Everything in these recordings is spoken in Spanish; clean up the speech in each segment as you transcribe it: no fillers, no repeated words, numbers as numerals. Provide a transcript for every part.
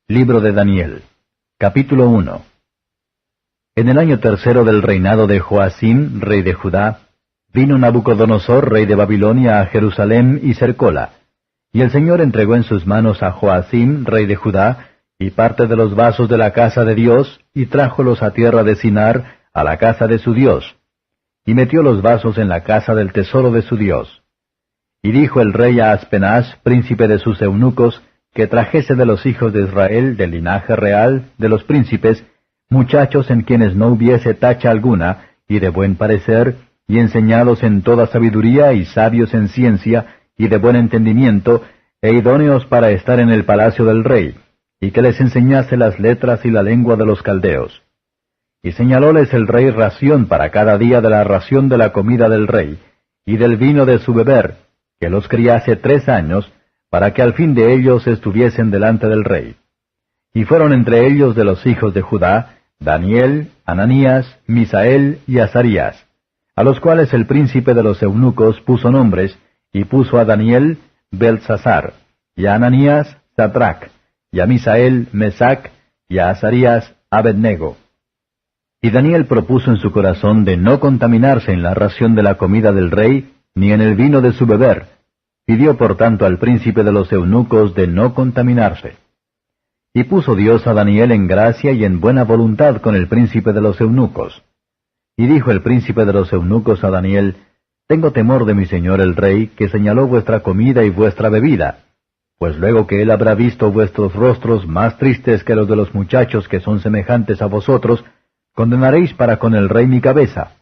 Libro de Daniel. Capítulo 1. En el año tercero del reinado de Joacim, rey de Judá, vino Nabucodonosor, rey de Babilonia, a Jerusalén y cercóla. Y el Señor entregó en sus manos a Joacim, rey de Judá, y parte de los vasos de la casa de Dios, y trájolos a tierra de Sinar, a la casa de su Dios. Y metió los vasos en la casa del tesoro de su Dios. Y dijo el rey a Aspenaz, príncipe de sus eunucos, que trajese de los hijos de Israel, del linaje real, de los príncipes, muchachos en quienes no hubiese tacha alguna, y de buen parecer, y enseñados en toda sabiduría, y sabios en ciencia, y de buen entendimiento, e idóneos para estar en el palacio del rey, y que les enseñase las letras y la lengua de los caldeos. Y señalóles el rey ración para cada día de la ración de la comida del rey, y del vino de su beber, que los criase 3 años, para que al fin de ellos estuviesen delante del rey. Y fueron entre ellos de los hijos de Judá, Daniel, Ananías, Misael y Azarías, a los cuales el príncipe de los eunucos puso nombres, y puso a Daniel Beltsasar, y a Ananías Sadrac, y a Misael Mesac, y a Azarías Abednego. Y Daniel propuso en su corazón de no contaminarse en la ración de la comida del rey, ni en el vino de su beber. Pidió por tanto al príncipe de los eunucos de no contaminarse. Y puso Dios a Daniel en gracia y en buena voluntad con el príncipe de los eunucos. Y dijo el príncipe de los eunucos a Daniel, Tengo temor de mi señor el rey, que señaló vuestra comida y vuestra bebida, pues luego que él habrá visto vuestros rostros más tristes que los de los muchachos que son semejantes a vosotros, condenaréis para con el rey mi cabeza.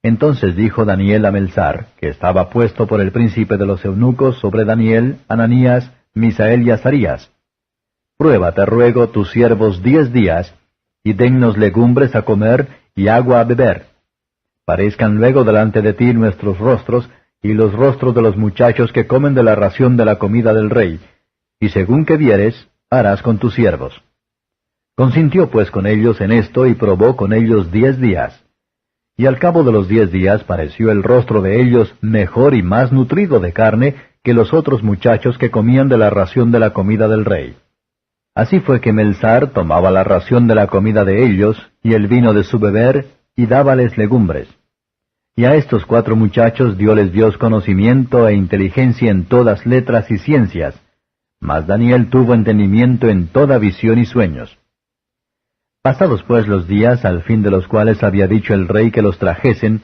Entonces dijo Daniel a Melzar, que estaba puesto por el príncipe de los eunucos sobre Daniel, Ananías, Misael y Azarías, Prueba, te ruego, tus siervos 10 días, y dennos legumbres a comer y agua a beber. Parezcan luego delante de ti nuestros rostros, y los rostros de los muchachos que comen de la ración de la comida del rey, y según que vieres, harás con tus siervos. Consintió pues con ellos en esto, y probó con ellos 10 días. Y al cabo de los 10 días pareció el rostro de ellos mejor y más nutrido de carne que los otros muchachos que comían de la ración de la comida del rey. Así fue que Melzar tomaba la ración de la comida de ellos, y el vino de su beber, y dábales legumbres. Y a estos 4 muchachos dióles Dios conocimiento e inteligencia en todas letras y ciencias, mas Daniel tuvo entendimiento en toda visión y sueños. Pasados pues los días, al fin de los cuales había dicho el rey que los trajesen,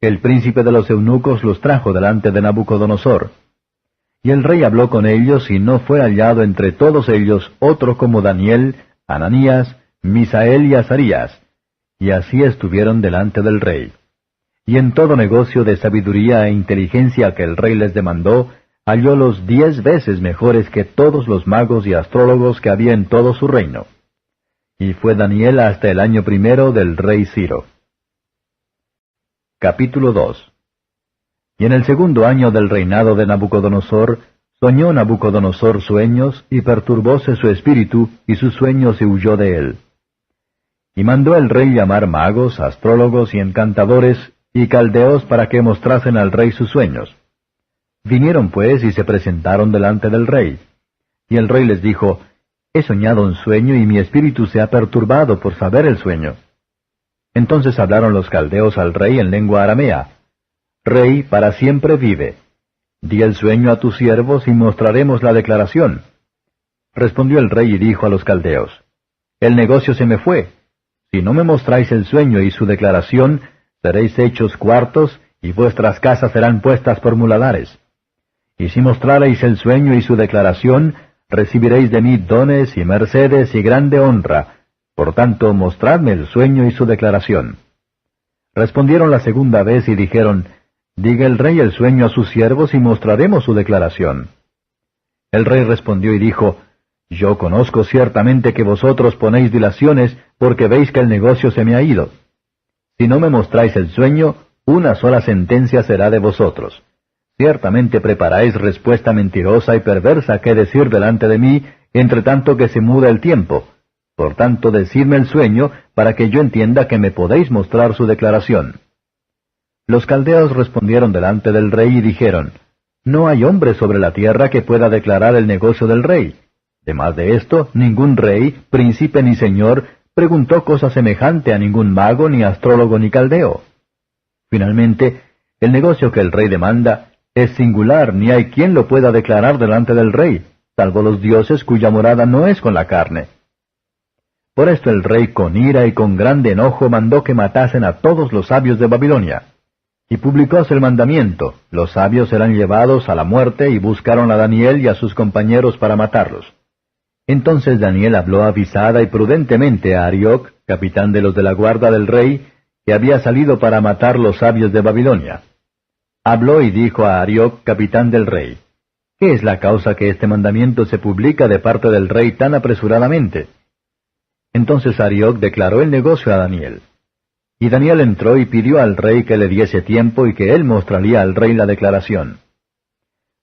el príncipe de los eunucos los trajo delante de Nabucodonosor. Y el rey habló con ellos, y no fue hallado entre todos ellos otro como Daniel, Ananías, Misael y Azarías, y así estuvieron delante del rey. Y en todo negocio de sabiduría e inteligencia que el rey les demandó, hallólos 10 veces mejores que todos los magos y astrólogos que había en todo su reino. Y fue Daniel hasta el año 1 del rey Ciro. Capítulo 2. Y en el 2 año del reinado de Nabucodonosor, soñó Nabucodonosor sueños, y perturbóse su espíritu, y sus sueños se huyó de él. Y mandó el rey llamar magos, astrólogos y encantadores, y caldeos para que mostrasen al rey sus sueños. Vinieron pues y se presentaron delante del rey. Y el rey les dijo, He soñado un sueño, y mi espíritu se ha perturbado por saber el sueño. Entonces hablaron los caldeos al rey en lengua aramea. Rey, para siempre vive. Di el sueño a tus siervos, y mostraremos la declaración. Respondió el rey y dijo a los caldeos, El negocio se me fue. Si no me mostráis el sueño y su declaración, seréis hechos cuartos, y vuestras casas serán puestas por muladares. Y si mostrareis el sueño y su declaración, recibiréis de mí dones y mercedes y grande honra. Por tanto, mostradme el sueño y su declaración. Respondieron la segunda vez y dijeron, Diga el rey el sueño a sus siervos, y mostraremos su declaración. El rey respondió y dijo, Yo conozco ciertamente que vosotros ponéis dilaciones, porque veis que el negocio se me ha ido. Si no me mostráis el sueño, una sola sentencia será de vosotros. Ciertamente preparáis respuesta mentirosa y perversa que decir delante de mí, entre tanto que se muda el tiempo. Por tanto, decidme el sueño, para que yo entienda que me podéis mostrar su declaración. Los caldeos respondieron delante del rey y dijeron, No hay hombre sobre la tierra que pueda declarar el negocio del rey. Además de esto, ningún rey, príncipe ni señor preguntó cosa semejante a ningún mago, ni astrólogo, ni caldeo. Finalmente, el negocio que el rey demanda es singular, ni hay quien lo pueda declarar delante del rey, salvo los dioses cuya morada no es con la carne. Por esto el rey con ira y con grande enojo mandó que matasen a todos los sabios de Babilonia. Y publicóse el mandamiento: los sabios serán llevados a la muerte, y buscaron a Daniel y a sus compañeros para matarlos. Entonces Daniel habló avisada y prudentemente a Arioc, capitán de los de la guarda del rey, que había salido para matar los sabios de Babilonia. Habló y dijo a Arioc, capitán del rey: ¿qué es la causa que este mandamiento se publica de parte del rey tan apresuradamente? Entonces Arioc declaró el negocio a Daniel. Y Daniel entró y pidió al rey que le diese tiempo y que él mostraría al rey la declaración.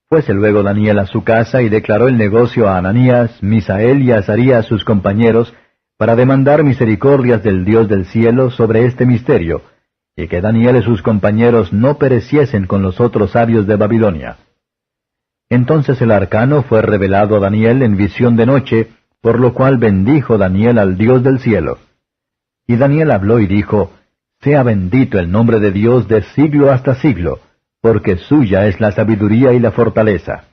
Fuese luego Daniel a su casa y declaró el negocio a Ananías, Misael y Azarías sus compañeros, para demandar misericordias del Dios del cielo sobre este misterio, y que Daniel y sus compañeros no pereciesen con los otros sabios de Babilonia. Entonces el arcano fue revelado a Daniel en visión de noche, por lo cual bendijo Daniel al Dios del cielo. Y Daniel habló y dijo: sea bendito el nombre de Dios de siglo hasta siglo, porque suya es la sabiduría y la fortaleza.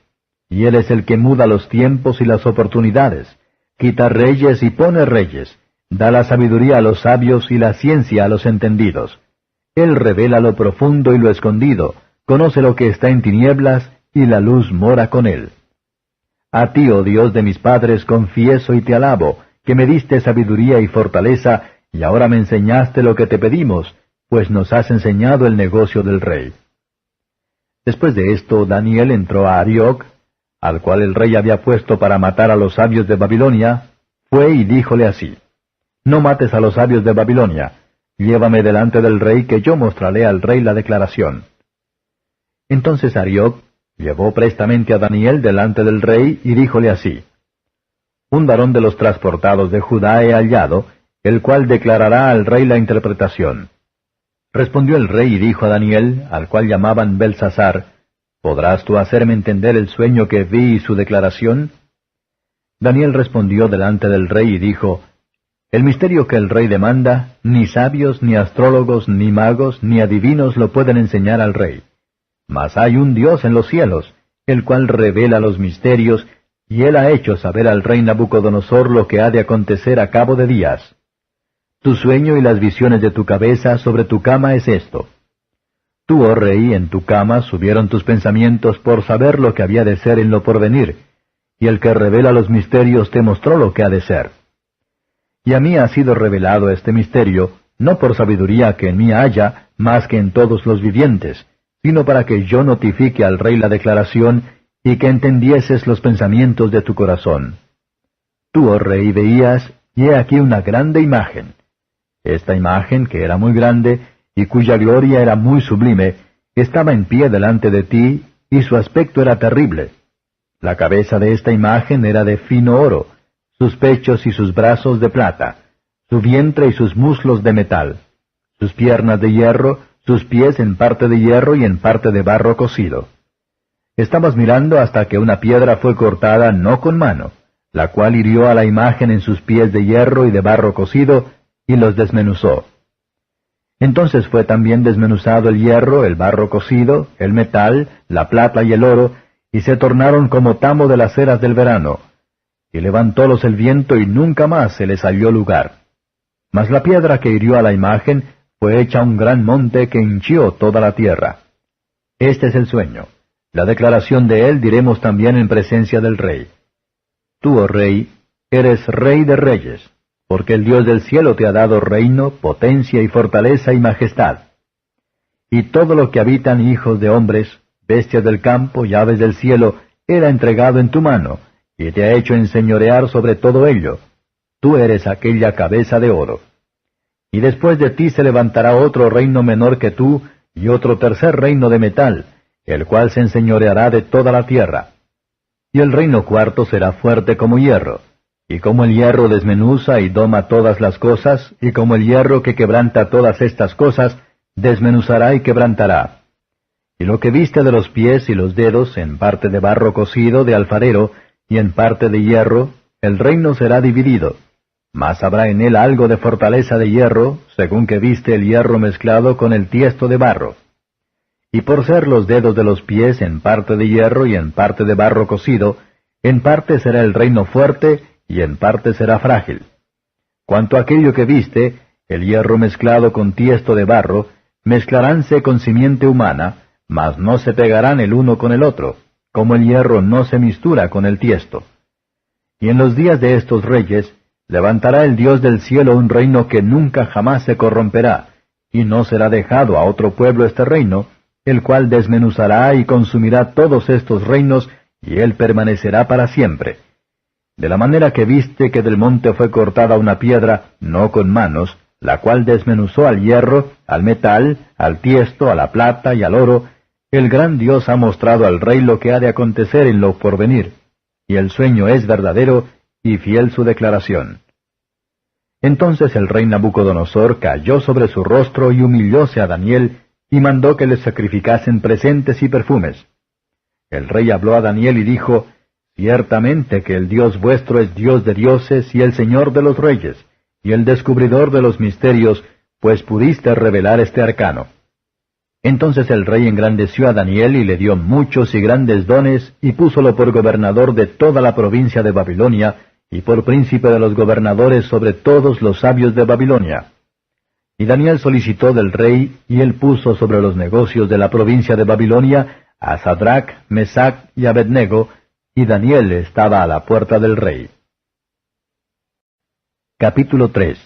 Y Él es el que muda los tiempos y las oportunidades, quita reyes y pone reyes, da la sabiduría a los sabios y la ciencia a los entendidos. Él revela lo profundo y lo escondido, conoce lo que está en tinieblas, y la luz mora con Él. A ti, oh Dios de mis padres, confieso y te alabo, que me diste sabiduría y fortaleza, y ahora me enseñaste lo que te pedimos, pues nos has enseñado el negocio del rey. Después de esto, Daniel entró a Arioc, al cual el rey había puesto para matar a los sabios de Babilonia, fue y díjole así: no mates a los sabios de Babilonia, llévame delante del rey, que yo mostraré al rey la declaración. Entonces Arioc llevó prestamente a Daniel delante del rey, y díjole así: un varón de los transportados de Judá he hallado, el cual declarará al rey la interpretación. Respondió el rey y dijo a Daniel, al cual llamaban Belsasar: ¿podrás tú hacerme entender el sueño que vi y su declaración? Daniel respondió delante del rey y dijo: el misterio que el rey demanda, ni sabios, ni astrólogos, ni magos, ni adivinos lo pueden enseñar al rey. Mas hay un Dios en los cielos, el cual revela los misterios, y él ha hecho saber al rey Nabucodonosor lo que ha de acontecer a cabo de días. Tu sueño y las visiones de tu cabeza sobre tu cama es esto. Tú, oh rey, en tu cama subieron tus pensamientos por saber lo que había de ser en lo porvenir, y el que revela los misterios te mostró lo que ha de ser. Y a mí ha sido revelado este misterio, no por sabiduría que en mí haya, más que en todos los vivientes, sino para que yo notifique al rey la declaración, y que entendieses los pensamientos de tu corazón. Tú, oh rey, veías, y he aquí una grande imagen. Esta imagen, que era muy grande, y cuya gloria era muy sublime, estaba en pie delante de ti, y su aspecto era terrible. La cabeza de esta imagen era de fino oro, sus pechos y sus brazos de plata, su vientre y sus muslos de metal, sus piernas de hierro, sus pies en parte de hierro y en parte de barro cocido. Estabas mirando hasta que una piedra fue cortada no con mano, la cual hirió a la imagen en sus pies de hierro y de barro cocido, y los desmenuzó. Entonces fue también desmenuzado el hierro, el barro cocido, el metal, la plata y el oro, y se tornaron como tamo de las eras del verano. Y levantólos el viento, y nunca más se les halló lugar. Mas la piedra que hirió a la imagen fue hecha un gran monte que hinchió toda la tierra. Este es el sueño. La declaración de él diremos también en presencia del rey. Tú, oh rey, eres rey de reyes, porque el Dios del cielo te ha dado reino, potencia y fortaleza y majestad. Y todo lo que habitan hijos de hombres, bestias del campo y aves del cielo, era entregado en tu mano, y te ha hecho enseñorear sobre todo ello. Tú eres aquella cabeza de oro. Y después de ti se levantará otro reino menor que tú, y otro tercer reino de metal, el cual se enseñoreará de toda la tierra. Y el reino cuarto será fuerte como hierro, y como el hierro desmenuza y doma todas las cosas, y como el hierro que quebranta todas estas cosas, desmenuzará y quebrantará. Y lo que viste de los pies y los dedos, en parte de barro cocido de alfarero, y en parte de hierro, el reino será dividido, mas habrá en él algo de fortaleza de hierro, según que viste el hierro mezclado con el tiesto de barro. Y por ser los dedos de los pies en parte de hierro y en parte de barro cocido, en parte será el reino fuerte y en parte será frágil. Cuanto a aquello que viste, el hierro mezclado con tiesto de barro, mezclaránse con simiente humana, mas no se pegarán el uno con el otro, como el hierro no se mistura con el tiesto. Y en los días de estos reyes, levantará el Dios del cielo un reino que nunca jamás se corromperá, y no será dejado a otro pueblo este reino, el cual desmenuzará y consumirá todos estos reinos, y él permanecerá para siempre. De la manera que viste que del monte fue cortada una piedra, no con manos, la cual desmenuzó al hierro, al metal, al tiesto, a la plata y al oro, el gran Dios ha mostrado al rey lo que ha de acontecer en lo porvenir, y el sueño es verdadero y fiel su declaración. Entonces el rey Nabucodonosor cayó sobre su rostro y humillóse a Daniel, y mandó que le sacrificasen presentes y perfumes. El rey habló a Daniel y dijo, Ciertamente que el Dios vuestro es Dios de dioses y el Señor de los reyes, y el descubridor de los misterios, pues pudiste revelar este arcano. Entonces el rey engrandeció a Daniel y le dio muchos y grandes dones, y púsolo por gobernador de toda la provincia de Babilonia, y por príncipe de los gobernadores sobre todos los sabios de Babilonia. Y Daniel solicitó del rey, y él puso sobre los negocios de la provincia de Babilonia a Sadrach, Mesach y Abednego, y Daniel estaba a la puerta del rey. Capítulo 3.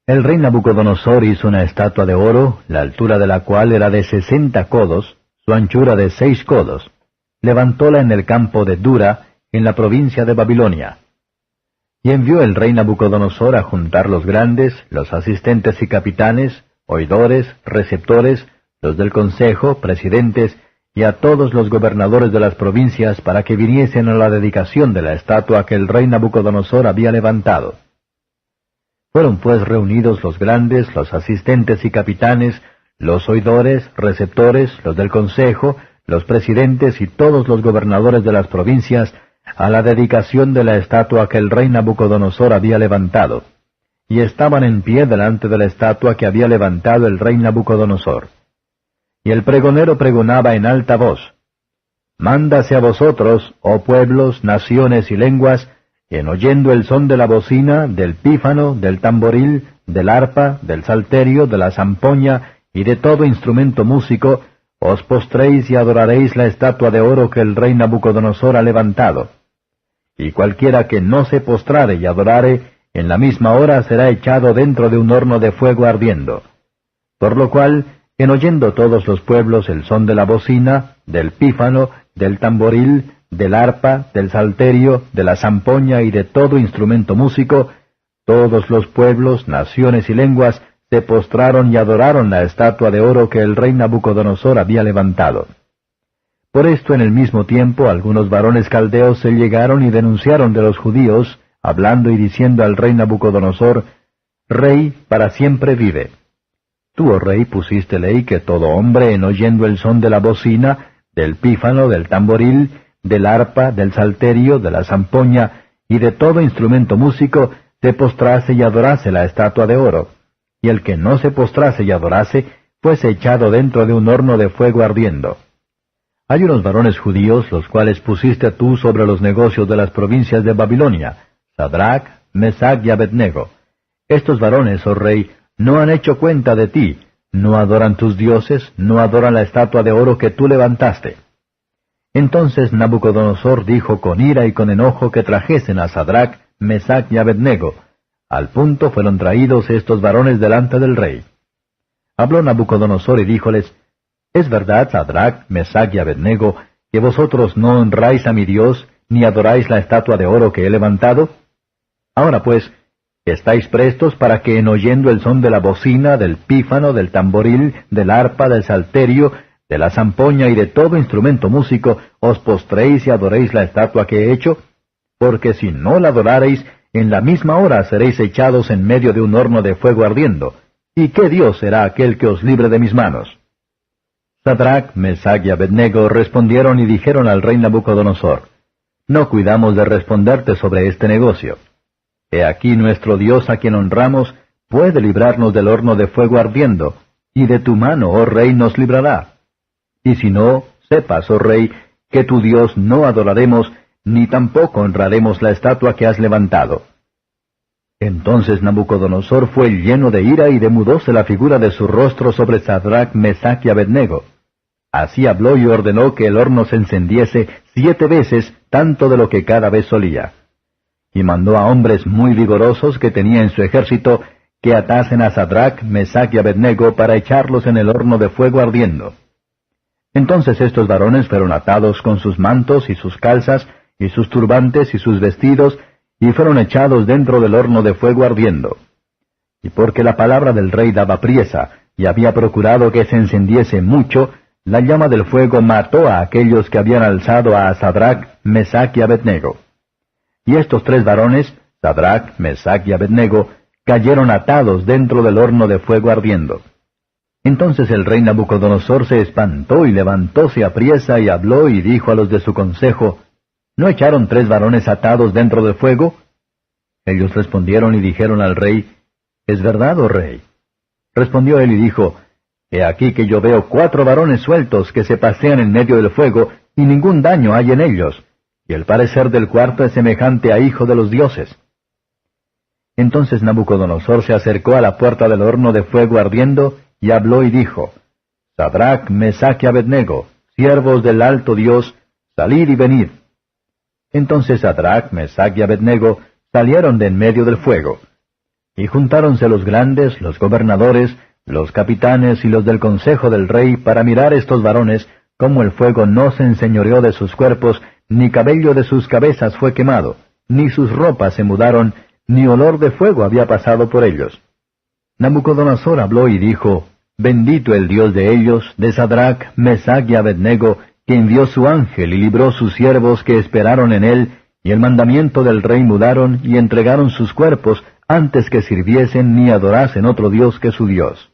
El rey Nabucodonosor hizo una estatua de oro, la altura de la cual era de 60 codos, su anchura de 6 codos. Levantóla en el campo de Dura, en la provincia de Babilonia. Y envió el rey Nabucodonosor a juntar los grandes, los asistentes y capitanes, oidores, receptores, los del consejo, presidentes, y a todos los gobernadores de las provincias para que viniesen a la dedicación de la estatua que el rey Nabucodonosor había levantado. Fueron pues reunidos los grandes, los asistentes y capitanes, los oidores, receptores, los del consejo, los presidentes y todos los gobernadores de las provincias, a la dedicación de la estatua que el rey Nabucodonosor había levantado, y estaban en pie delante de la estatua que había levantado el rey Nabucodonosor. Y el pregonero pregonaba en alta voz, Mándase a vosotros, oh pueblos, naciones y lenguas, en oyendo el son de la bocina, del pífano, del tamboril, del arpa, del salterio, de la zampoña y de todo instrumento músico, os postréis y adoraréis la estatua de oro que el rey Nabucodonosor ha levantado. Y cualquiera que no se postrare y adorare, en la misma hora será echado dentro de un horno de fuego ardiendo. Por lo cual, en oyendo todos los pueblos el son de la bocina, del pífano, del tamboril, del arpa, del salterio, de la zampoña y de todo instrumento músico, todos los pueblos, naciones y lenguas se postraron y adoraron la estatua de oro que el rey Nabucodonosor había levantado. Por esto en el mismo tiempo algunos varones caldeos se llegaron y denunciaron de los judíos, hablando y diciendo al rey Nabucodonosor, Rey, para siempre vive. Tú, oh rey, pusiste ley que todo hombre, en oyendo el son de la bocina, del pífano, del tamboril, del arpa, del salterio, de la zampoña y de todo instrumento músico, se postrase y adorase la estatua de oro. Y el que no se postrase y adorase, fuese echado dentro de un horno de fuego ardiendo. Hay unos varones judíos, los cuales pusiste tú sobre los negocios de las provincias de Babilonia, Sadrach, Mesach y Abednego. Estos varones, oh rey, no han hecho cuenta de ti, no adoran tus dioses, no adoran la estatua de oro que tú levantaste. Entonces Nabucodonosor dijo con ira y con enojo que trajesen a Sadrach, Mesach y Abednego. Al punto fueron traídos estos varones delante del rey. Habló Nabucodonosor y díjoles, ¿Es verdad, Sadrach, Mesach y Abednego, que vosotros no honráis a mi Dios, ni adoráis la estatua de oro que he levantado? Ahora pues, ¿estáis prestos para que en oyendo el son de la bocina, del pífano, del tamboril, del arpa, del salterio, de la zampoña y de todo instrumento músico, os postréis y adoréis la estatua que he hecho? Porque si no la adorareis, en la misma hora seréis echados en medio de un horno de fuego ardiendo. ¿Y qué Dios será aquel que os libre de mis manos? Sadrach, Mesach y Abednego respondieron y dijeron al rey Nabucodonosor, no cuidamos de responderte sobre este negocio. He aquí nuestro Dios a quien honramos puede librarnos del horno de fuego ardiendo, y de tu mano, oh rey, nos librará. Y si no, sepas, oh rey, que tu Dios no adoraremos, ni tampoco honraremos la estatua que has levantado. Entonces Nabucodonosor fue lleno de ira y demudóse la figura de su rostro sobre Sadrach, Mesach y Abednego. Así habló y ordenó que el horno se encendiese 7 veces, tanto de lo que cada vez solía. Y mandó a hombres muy vigorosos que tenía en su ejército, que atasen a Sadrach, Mesach y Abednego para echarlos en el horno de fuego ardiendo. Entonces estos varones fueron atados con sus mantos y sus calzas, y sus turbantes y sus vestidos, y fueron echados dentro del horno de fuego ardiendo. Y porque la palabra del rey daba priesa, y había procurado que se encendiese mucho, la llama del fuego mató a aquellos que habían alzado a Sadrach, Mesach y Abednego. Y estos 3 varones, Sadrach, Mesach y Abednego, cayeron atados dentro del horno de fuego ardiendo. Entonces el rey Nabucodonosor se espantó y levantóse apriesa y habló y dijo a los de su consejo, ¿no echaron 3 varones atados dentro del fuego? Ellos respondieron y dijeron al rey, ¿es verdad, oh rey? Respondió él y dijo, He aquí que yo veo 4 varones sueltos que se pasean en medio del fuego, y ningún daño hay en ellos, y el parecer del cuarto es semejante a hijo de los dioses. Entonces Nabucodonosor se acercó a la puerta del horno de fuego ardiendo, y habló y dijo, Sadrach, Mesach y Abednego, siervos del alto Dios, salid y venid. Entonces Sadrach, Mesach y Abednego salieron de en medio del fuego. Y juntáronse los grandes, los gobernadores, los capitanes y los del consejo del rey para mirar estos varones, cómo el fuego no se enseñoreó de sus cuerpos, ni cabello de sus cabezas fue quemado, ni sus ropas se mudaron, ni olor de fuego había pasado por ellos. Nabucodonosor habló y dijo, Bendito el Dios de ellos, de Sadrach, Mesach y Abednego, que envió su ángel y libró sus siervos que esperaron en él, y el mandamiento del rey mudaron y entregaron sus cuerpos antes que sirviesen ni adorasen otro Dios que su Dios.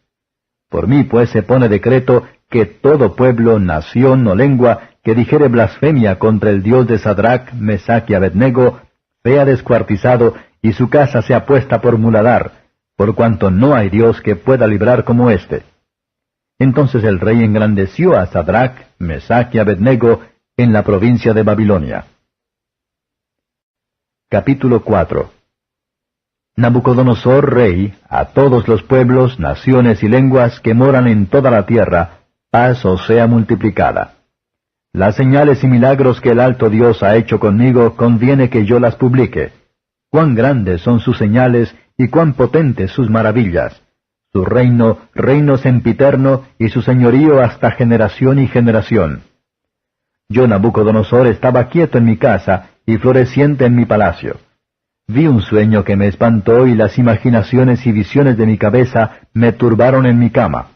Por mí pues se pone decreto que todo pueblo, nación o lengua que dijere blasfemia contra el Dios de Sadrach, Mesach y Abednego, sea descuartizado y su casa sea puesta por muladar, por cuanto no hay Dios que pueda librar como éste. Entonces el rey engrandeció a Sadrach, Mesach y Abednego en la provincia de Babilonia. Capítulo 4. Nabucodonosor, rey, a todos los pueblos, naciones y lenguas que moran en toda la tierra, paz os sea multiplicada. Las señales y milagros que el alto Dios ha hecho conmigo conviene que yo las publique. Cuán grandes son sus señales y cuán potentes sus maravillas. Su reino, reino sempiterno, y su señorío hasta generación y generación. Yo, Nabucodonosor, estaba quieto en mi casa y floreciente en mi palacio. Vi un sueño que me espantó y las imaginaciones y visiones de mi cabeza me turbaron en mi cama.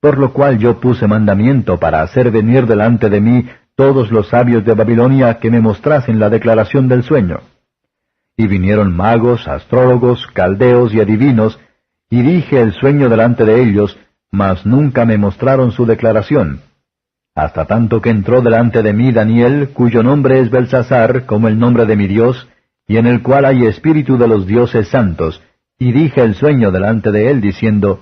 Por lo cual yo puse mandamiento para hacer venir delante de mí todos los sabios de Babilonia que me mostrasen la declaración del sueño. Y vinieron magos, astrólogos, caldeos y adivinos, y dije el sueño delante de ellos, mas nunca me mostraron su declaración. Hasta tanto que entró delante de mí Daniel, cuyo nombre es Belsasar, como el nombre de mi Dios, y en el cual hay espíritu de los dioses santos, y dije el sueño delante de él, diciendo,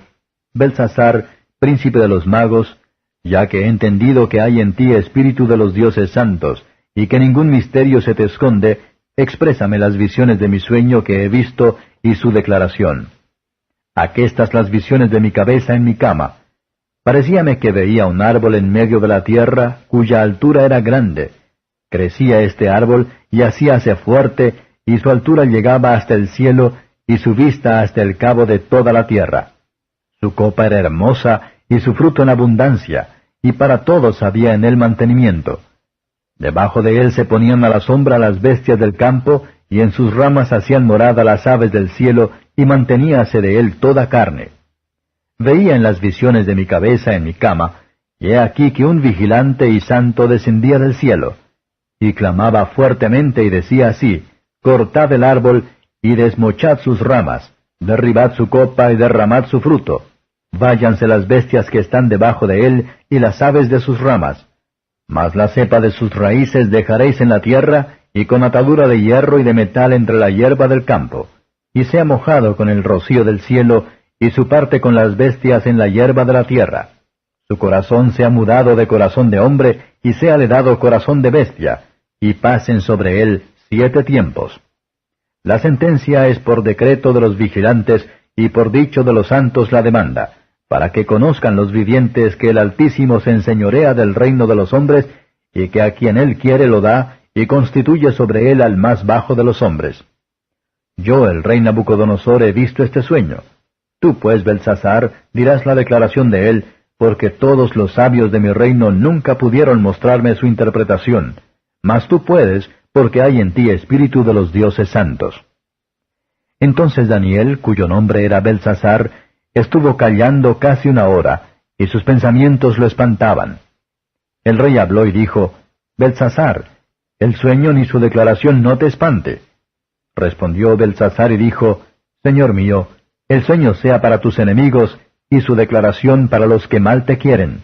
Belsasar, príncipe de los magos, ya que he entendido que hay en ti espíritu de los dioses santos, y que ningún misterio se te esconde, exprésame las visiones de mi sueño que he visto, y su declaración. Aquestas las visiones de mi cabeza en mi cama. Parecíame que veía un árbol en medio de la tierra, cuya altura era grande. Crecía este árbol, y hacíase fuerte, y su altura llegaba hasta el cielo, y su vista hasta el cabo de toda la tierra. Su copa era hermosa, y su fruto en abundancia, y para todos había en él mantenimiento. Debajo de él se ponían a la sombra las bestias del campo, y en sus ramas hacían morada las aves del cielo, y manteníase de él toda carne. Veía en las visiones de mi cabeza en mi cama, y he aquí que un vigilante y santo descendía del cielo, y clamaba fuertemente y decía así, Cortad el árbol, y desmochad sus ramas, derribad su copa y derramad su fruto. Váyanse las bestias que están debajo de él, y las aves de sus ramas. Mas la cepa de sus raíces dejaréis en la tierra, y con atadura de hierro y de metal entre la hierba del campo, y sea mojado con el rocío del cielo, y su parte con las bestias en la hierba de la tierra. Su corazón sea mudado de corazón de hombre, y séale dado corazón de bestia, y pasen sobre él 7 tiempos. La sentencia es por decreto de los vigilantes, y por dicho de los santos la demanda, para que conozcan los vivientes que el Altísimo se enseñorea del reino de los hombres, y que a quien él quiere lo da, y constituye sobre él al más bajo de los hombres. Yo, el rey Nabucodonosor, he visto este sueño. Tú, pues, Belsasar, dirás la declaración de él, porque todos los sabios de mi reino nunca pudieron mostrarme su interpretación, mas tú puedes, porque hay en ti espíritu de los dioses santos. Entonces Daniel, cuyo nombre era Belsasar, estuvo callando casi 1 hora, y sus pensamientos lo espantaban. El rey habló y dijo, Belsasar, el sueño ni su declaración no te espante. Respondió Belsasar y dijo, Señor mío, el sueño sea para tus enemigos, y su declaración para los que mal te quieren.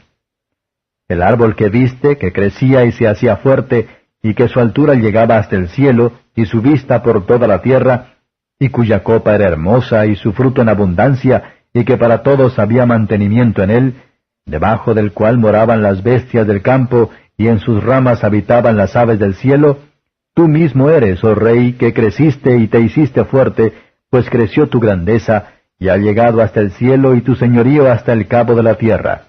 El árbol que viste, que crecía y se hacía fuerte, y que su altura llegaba hasta el cielo, y su vista por toda la tierra, y cuya copa era hermosa, y su fruto en abundancia, y que para todos había mantenimiento en él, debajo del cual moraban las bestias del campo, y en sus ramas habitaban las aves del cielo, tú mismo eres, oh rey, que creciste y te hiciste fuerte, pues creció tu grandeza, y ha llegado hasta el cielo y tu señorío hasta el cabo de la tierra.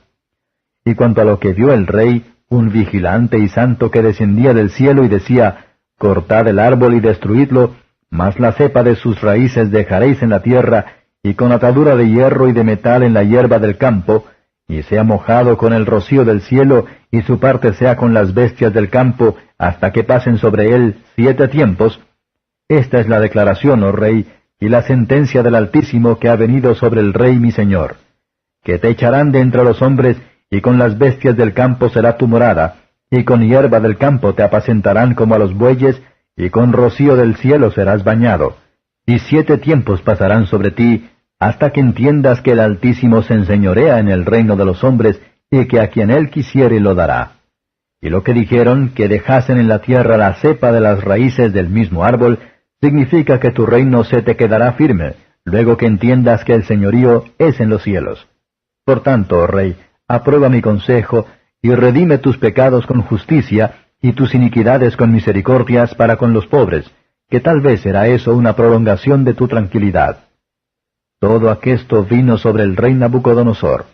Y cuanto a lo que vio el rey, un vigilante y santo que descendía del cielo y decía, cortad el árbol y destruidlo, mas la cepa de sus raíces dejaréis en la tierra, y con atadura de hierro y de metal en la hierba del campo, y sea mojado con el rocío del cielo, y su parte sea con las bestias del campo, hasta que pasen sobre él 7 tiempos. Esta es la declaración, oh rey, y la sentencia del Altísimo que ha venido sobre el rey mi señor, que te echarán de entre los hombres, y con las bestias del campo será tu morada, y con hierba del campo te apacentarán como a los bueyes, y con rocío del cielo serás bañado, y 7 tiempos pasarán sobre ti, hasta que entiendas que el Altísimo se enseñorea en el reino de los hombres, y que a quien él quisiere lo dará. Y lo que dijeron, que dejasen en la tierra la cepa de las raíces del mismo árbol, significa que tu reino se te quedará firme, luego que entiendas que el señorío es en los cielos. Por tanto, oh rey, aprueba mi consejo, y redime tus pecados con justicia, y tus iniquidades con misericordias para con los pobres, que tal vez será eso una prolongación de tu tranquilidad. Todo aquesto vino sobre el rey Nabucodonosor.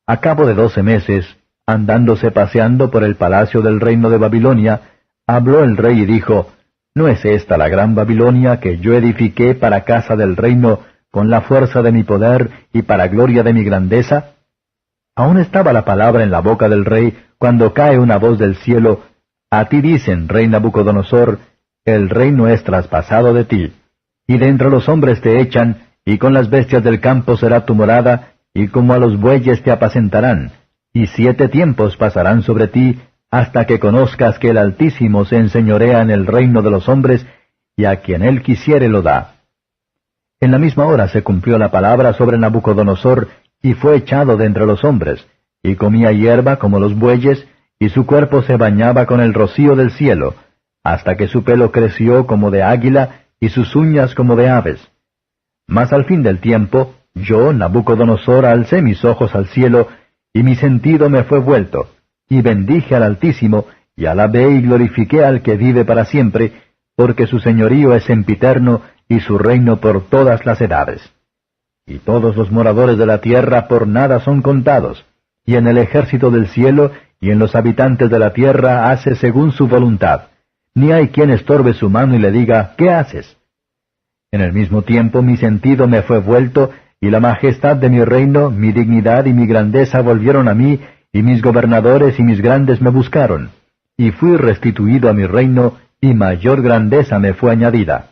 A cabo de 12 meses, andándose paseando por el palacio del reino de Babilonia, habló el rey y dijo, ¿no es esta la gran Babilonia que yo edifiqué para casa del reino con la fuerza de mi poder y para gloria de mi grandeza? Aún estaba la palabra en la boca del rey cuando cae una voz del cielo, a ti dicen, rey Nabucodonosor, el reino es traspasado de ti, y de entre los hombres te echan, y con las bestias del campo será tu morada, y como a los bueyes te apacentarán, y 7 tiempos pasarán sobre ti, hasta que conozcas que el Altísimo se enseñorea en el reino de los hombres, y a quien él quisiere lo da. En la misma hora se cumplió la palabra sobre Nabucodonosor, y fue echado de entre los hombres, y comía hierba como los bueyes, y su cuerpo se bañaba con el rocío del cielo, hasta que su pelo creció como de águila, y sus uñas como de aves. Mas al fin del tiempo, yo, Nabucodonosor, alcé mis ojos al cielo, y mi sentido me fue vuelto, y bendije al Altísimo, y alabé y glorifiqué al que vive para siempre, porque su señorío es sempiterno, y su reino por todas las edades. Y todos los moradores de la tierra por nada son contados, y en el ejército del cielo y en los habitantes de la tierra hace según su voluntad, ni hay quien estorbe su mano y le diga, ¿qué haces? En el mismo tiempo mi sentido me fue vuelto, y la majestad de mi reino, mi dignidad y mi grandeza volvieron a mí, y mis gobernadores y mis grandes me buscaron, y fui restituido a mi reino, y mayor grandeza me fue añadida.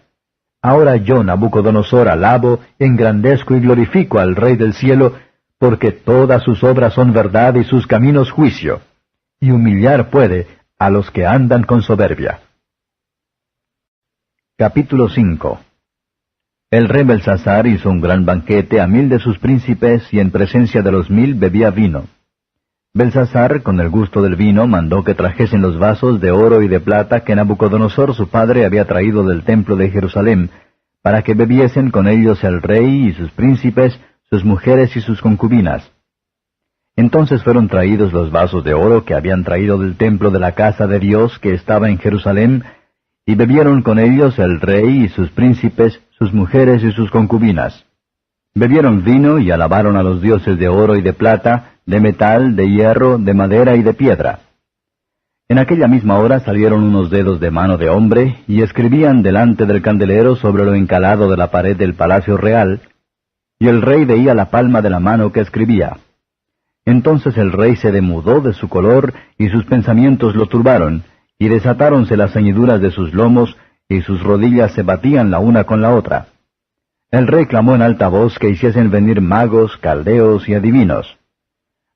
Ahora yo, Nabucodonosor, alabo, engrandezco y glorifico al Rey del cielo, porque todas sus obras son verdad y sus caminos juicio, y humillar puede a los que andan con soberbia. Capítulo 5. El rey Belsasar hizo un gran banquete a 1000 de sus príncipes, y en presencia de los 1000 bebía vino. Belsasar, con el gusto del vino, mandó que trajesen los vasos de oro y de plata que Nabucodonosor su padre había traído del templo de Jerusalén, para que bebiesen con ellos el rey y sus príncipes, sus mujeres y sus concubinas. Entonces fueron traídos los vasos de oro que habían traído del templo de la casa de Dios que estaba en Jerusalén, y bebieron con ellos el rey y sus príncipes, sus mujeres y sus concubinas. Bebieron vino y alabaron a los dioses de oro y de plata, de metal, de hierro, de madera y de piedra. En aquella misma hora salieron unos dedos de mano de hombre, y escribían delante del candelero sobre lo encalado de la pared del palacio real, y el rey veía la palma de la mano que escribía. Entonces el rey se demudó de su color, y sus pensamientos lo turbaron, y desatáronse las ceñiduras de sus lomos, y sus rodillas se batían la una con la otra. El rey clamó en alta voz que hiciesen venir magos, caldeos y adivinos.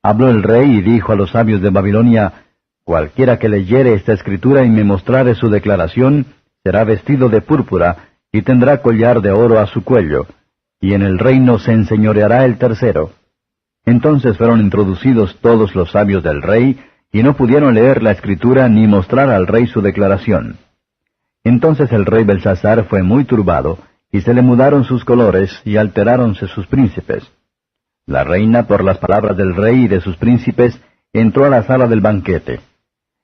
Habló el rey y dijo a los sabios de Babilonia: Cualquiera que leyere esta escritura y me mostrare su declaración, será vestido de púrpura, y tendrá collar de oro a su cuello, y en el reino se enseñoreará el tercero. Entonces fueron introducidos todos los sabios del rey, y no pudieron leer la escritura ni mostrar al rey su declaración. Entonces el rey Belsasar fue muy turbado, y se le mudaron sus colores, y alteráronse sus príncipes. La reina, por las palabras del rey y de sus príncipes, entró a la sala del banquete.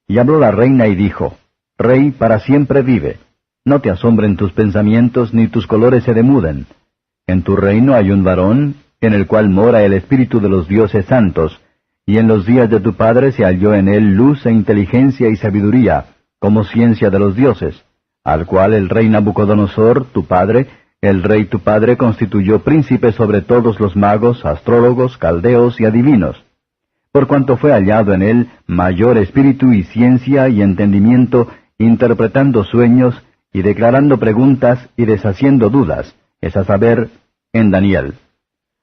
Y habló la reina y dijo: Rey, para siempre vive. No te asombren tus pensamientos, ni tus colores se demuden. En tu reino hay un varón, en el cual mora el espíritu de los dioses santos, y en los días de tu padre se halló en él luz e inteligencia y sabiduría, como ciencia de los dioses, al cual el rey Nabucodonosor, tu padre, el rey tu padre constituyó príncipe sobre todos los magos, astrólogos, caldeos y adivinos, por cuanto fue hallado en él mayor espíritu y ciencia y entendimiento, interpretando sueños y declarando preguntas y deshaciendo dudas, es a saber, en Daniel,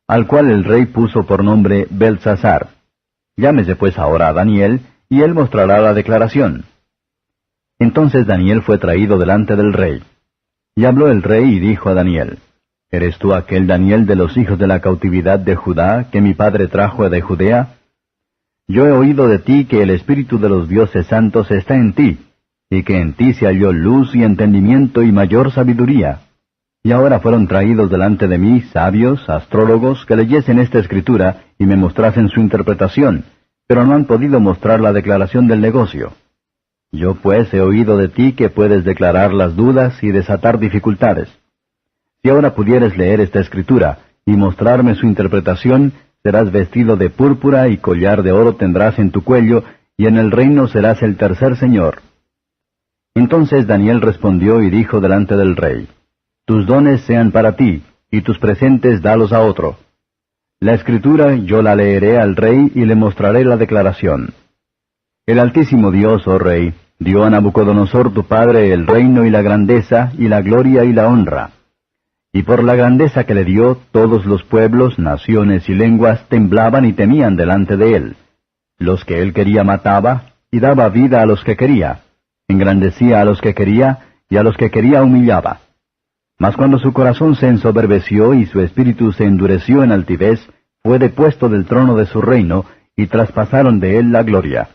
al cual el rey puso por nombre Belsasar. Llámese pues ahora a Daniel, y él mostrará la declaración. Entonces Daniel fue traído delante del rey. Y habló el rey y dijo a Daniel: ¿Eres tú aquel Daniel de los hijos de la cautividad de Judá, que mi padre trajo de Judea? Yo he oído de ti que el espíritu de los dioses santos está en ti, y que en ti se halló luz y entendimiento y mayor sabiduría. Y ahora fueron traídos delante de mí sabios, astrólogos, que leyesen esta escritura y me mostrasen su interpretación, pero no han podido mostrar la declaración del negocio. Yo pues he oído de ti que puedes declarar las dudas y desatar dificultades. Si ahora pudieres leer esta escritura y mostrarme su interpretación, serás vestido de púrpura y collar de oro tendrás en tu cuello, y en el reino serás el tercer señor. Entonces Daniel respondió y dijo delante del rey: Tus dones sean para ti, y tus presentes dalos a otro. La escritura yo la leeré al rey y le mostraré la declaración. El Altísimo Dios, oh Rey, dio a Nabucodonosor tu padre el reino y la grandeza, y la gloria y la honra. Y por la grandeza que le dio, todos los pueblos, naciones y lenguas temblaban y temían delante de él. Los que él quería mataba, y daba vida a los que quería. Engrandecía a los que quería, y a los que quería humillaba. Mas cuando su corazón se ensoberbeció y su espíritu se endureció en altivez, fue depuesto del trono de su reino, y traspasaron de él la gloria.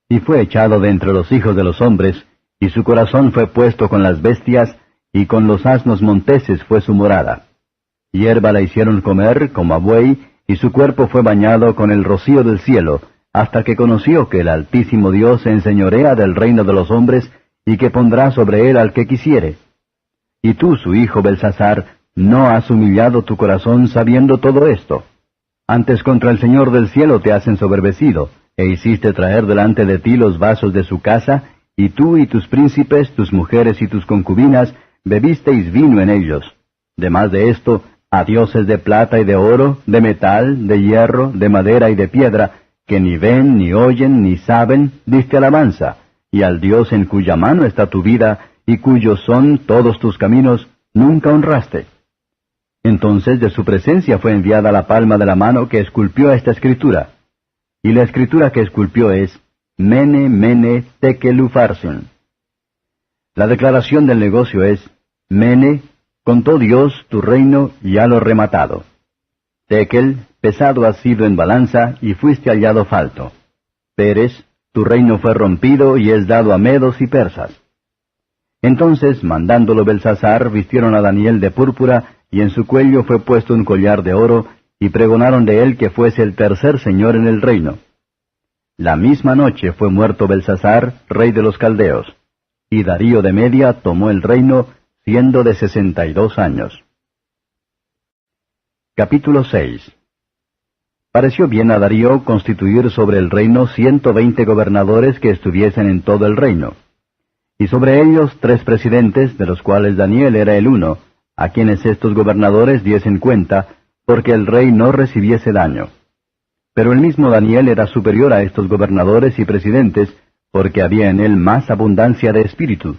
Y fue echado de entre los hijos de los hombres, y su corazón fue puesto con las bestias, y con los asnos monteses fue su morada. Hierba la hicieron comer como a buey, y su cuerpo fue bañado con el rocío del cielo, hasta que conoció que el Altísimo Dios se enseñorea del reino de los hombres, y que pondrá sobre él al que quisiere. Y tú, su hijo Belsasar, no has humillado tu corazón sabiendo todo esto. Antes contra el Señor del cielo te has ensoberbecido, e hiciste traer delante de ti los vasos de su casa, y tú y tus príncipes, tus mujeres y tus concubinas, bebisteis vino en ellos. Demás de esto, a dioses de plata y de oro, de metal, de hierro, de madera y de piedra, que ni ven, ni oyen, ni saben, diste alabanza, y al Dios en cuya mano está tu vida, y cuyos son todos tus caminos, nunca honraste. Entonces de su presencia fue enviada la palma de la mano que esculpió esta escritura. Y la escritura que esculpió es: Mene, Mene, Tekel Upharsin. La declaración del negocio es: Mene, contó Dios tu reino y halo rematado. Tekel, pesado has sido en balanza y fuiste hallado falto. Pérez, tu reino fue rompido y es dado a medos y persas. Entonces, mandándolo Belsasar, vistieron a Daniel de púrpura, y en su cuello fue puesto un collar de oro, y pregonaron de él que fuese el tercer señor en el reino. La misma noche fue muerto Belsasar, rey de los caldeos, y Darío de Media tomó el reino, siendo de 62 años. Capítulo 6. Pareció bien a Darío constituir sobre el reino 120 gobernadores que estuviesen en todo el reino, y sobre ellos 3 presidentes, de los cuales Daniel era el uno, a quienes estos gobernadores diesen cuenta, porque el rey no recibiese daño. Pero el mismo Daniel era superior a estos gobernadores y presidentes, porque había en él más abundancia de espíritu,